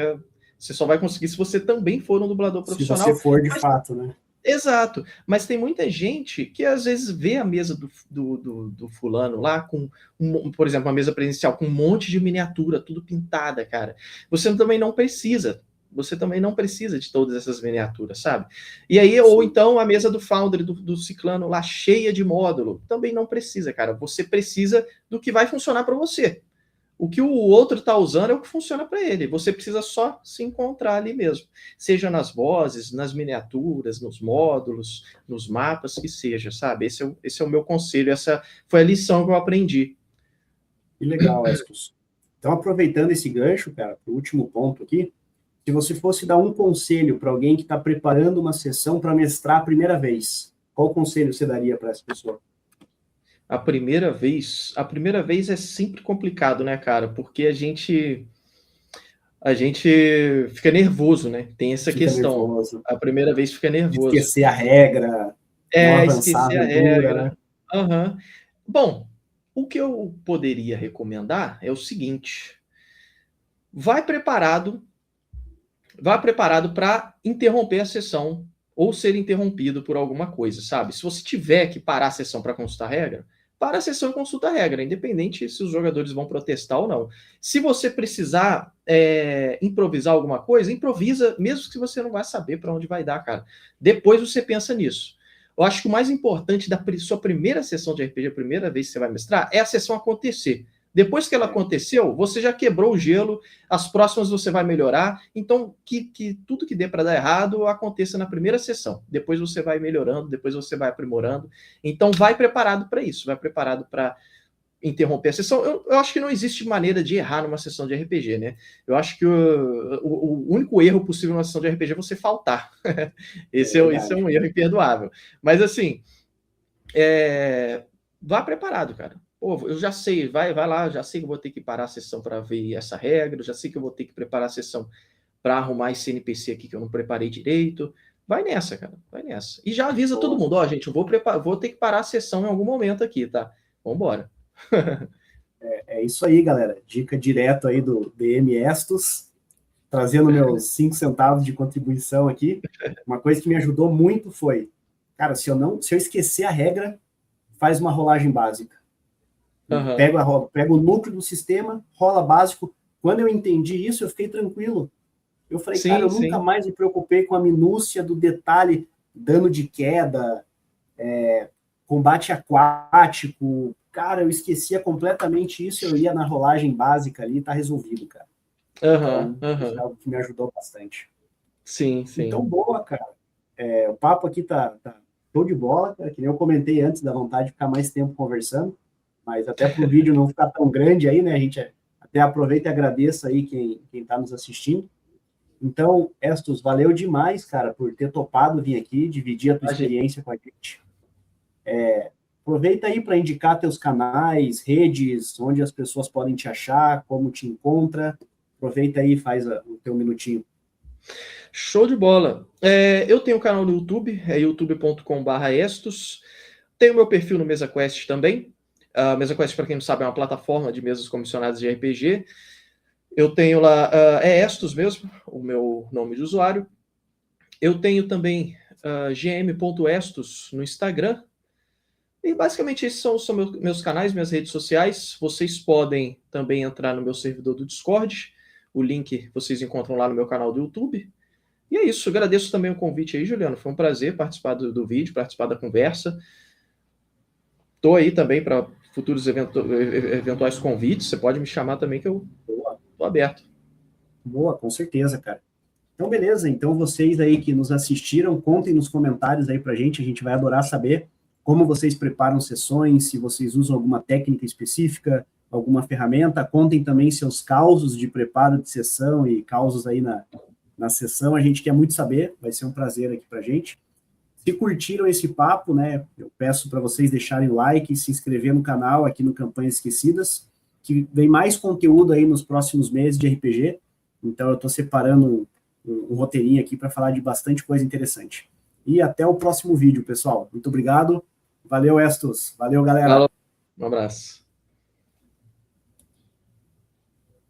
você só vai conseguir se você também for um dublador profissional. Se você for de fato, né? Exato, mas tem muita gente que às vezes vê a mesa do fulano lá com, por exemplo, uma mesa presencial com um monte de miniatura, tudo pintada, cara. Você também não precisa de todas essas miniaturas, sabe? E aí, sim, ou então a mesa do Foundry, do Ciclano lá cheia de módulo, também não precisa, cara. Você precisa do que vai funcionar para você. O que o outro está usando é o que funciona para ele. Você precisa só se encontrar ali mesmo. Seja nas vozes, nas miniaturas, nos módulos, nos mapas, que seja, sabe? Esse é o meu conselho. Essa foi a lição que eu aprendi. Que legal, Estos. Então, aproveitando esse gancho, cara, para o último ponto aqui, se você fosse dar um conselho para alguém que está preparando uma sessão para mestrar a primeira vez, qual conselho você daria para essa pessoa? A primeira vez é sempre complicado, né, cara? Porque a gente fica nervoso, né? Tem essa questão. Nervoso. A primeira vez fica nervoso. Esquecer a regra. Esquecer a regra. Né? Uhum. Bom, o que eu poderia recomendar é o seguinte: vai preparado para interromper a sessão ou ser interrompido por alguma coisa, sabe? Se você tiver que parar a sessão para consultar a regra, para a sessão e consulta a regra, independente se os jogadores vão protestar ou não. Se você precisar improvisar alguma coisa, improvisa, mesmo que você não vai saber para onde vai dar, cara. Depois você pensa nisso. Eu acho que o mais importante da sua primeira sessão de RPG, a primeira vez que você vai mestrar, é a sessão acontecer. Depois que ela aconteceu, você já quebrou o gelo, as próximas você vai melhorar. Então, que tudo que dê para dar errado aconteça na primeira sessão. Depois você vai melhorando, depois você vai aprimorando. Então, vai preparado para isso, vai preparado para interromper a sessão. Eu acho que não existe maneira de errar numa sessão de RPG, né? Eu acho que o único erro possível numa sessão de RPG é você faltar. Esse é um erro imperdoável. Mas, assim, vá preparado, cara. Pô, eu já sei, vai lá, já sei que eu vou ter que parar a sessão para ver essa regra, já sei que eu vou ter que preparar a sessão para arrumar esse NPC aqui que eu não preparei direito. Vai nessa, cara, vai nessa. E já avisa todo mundo, ó, gente, eu vou ter que parar a sessão em algum momento aqui, tá? Vambora. É isso aí, galera. Dica direto aí do DM Estos, trazendo meus 5 centavos de contribuição aqui. Uma coisa que me ajudou muito foi, cara, se eu esquecer a regra, faz uma rolagem básica. Pega o núcleo do sistema, rola básico. Quando eu entendi isso, eu fiquei tranquilo. Eu falei, cara, eu nunca mais me preocupei com a minúcia do detalhe, dano de queda, combate aquático. Cara, eu esquecia completamente isso, eu ia na rolagem básica ali e tá resolvido, cara. Isso é algo que me ajudou bastante. Sim. Então, boa, cara. O papo aqui tá show de bola, cara, que nem eu comentei antes, da vontade de ficar mais tempo conversando, mas até para o vídeo não ficar tão grande aí, né? A gente até aproveita e agradeça aí quem está nos assistindo. Então, Estos, valeu demais, cara, por ter topado vir aqui, dividir a tua experiência com a gente. Aproveita aí para indicar teus canais, redes, onde as pessoas podem te achar, como te encontra. Aproveita aí e faz o teu minutinho. Show de bola. Eu tenho um canal no YouTube, é youtube.com/estos. Tenho meu perfil no MesaQuest também. MesaQuest, para quem não sabe, é uma plataforma de mesas comissionadas de RPG. Eu tenho lá, é Estos mesmo, o meu nome de usuário. Eu tenho também gm.estos no Instagram. E basicamente esses são meus canais, minhas redes sociais. Vocês podem também entrar no meu servidor do Discord. O link vocês encontram lá no meu canal do YouTube. E é isso, agradeço também o convite aí, Juliano. Foi um prazer participar do vídeo, participar da conversa. Estou aí também para futuros eventuais convites. Você pode me chamar também, que eu estou aberto. Boa, com certeza, cara. Então, beleza. Então, vocês aí que nos assistiram, contem nos comentários aí pra gente. A gente vai adorar saber como vocês preparam sessões, se vocês usam alguma técnica específica, alguma ferramenta. Contem também seus causos de preparo de sessão e causos aí na sessão. A gente quer muito saber. Vai ser um prazer aqui pra gente. Se curtiram esse papo, né, eu peço para vocês deixarem o like, se inscrever no canal aqui no Campanhas Esquecidas, que vem mais conteúdo aí nos próximos meses de RPG. Então eu estou separando um roteirinho aqui para falar de bastante coisa interessante. E até o próximo vídeo, pessoal. Muito obrigado. Valeu, Estos. Valeu, galera. Um abraço.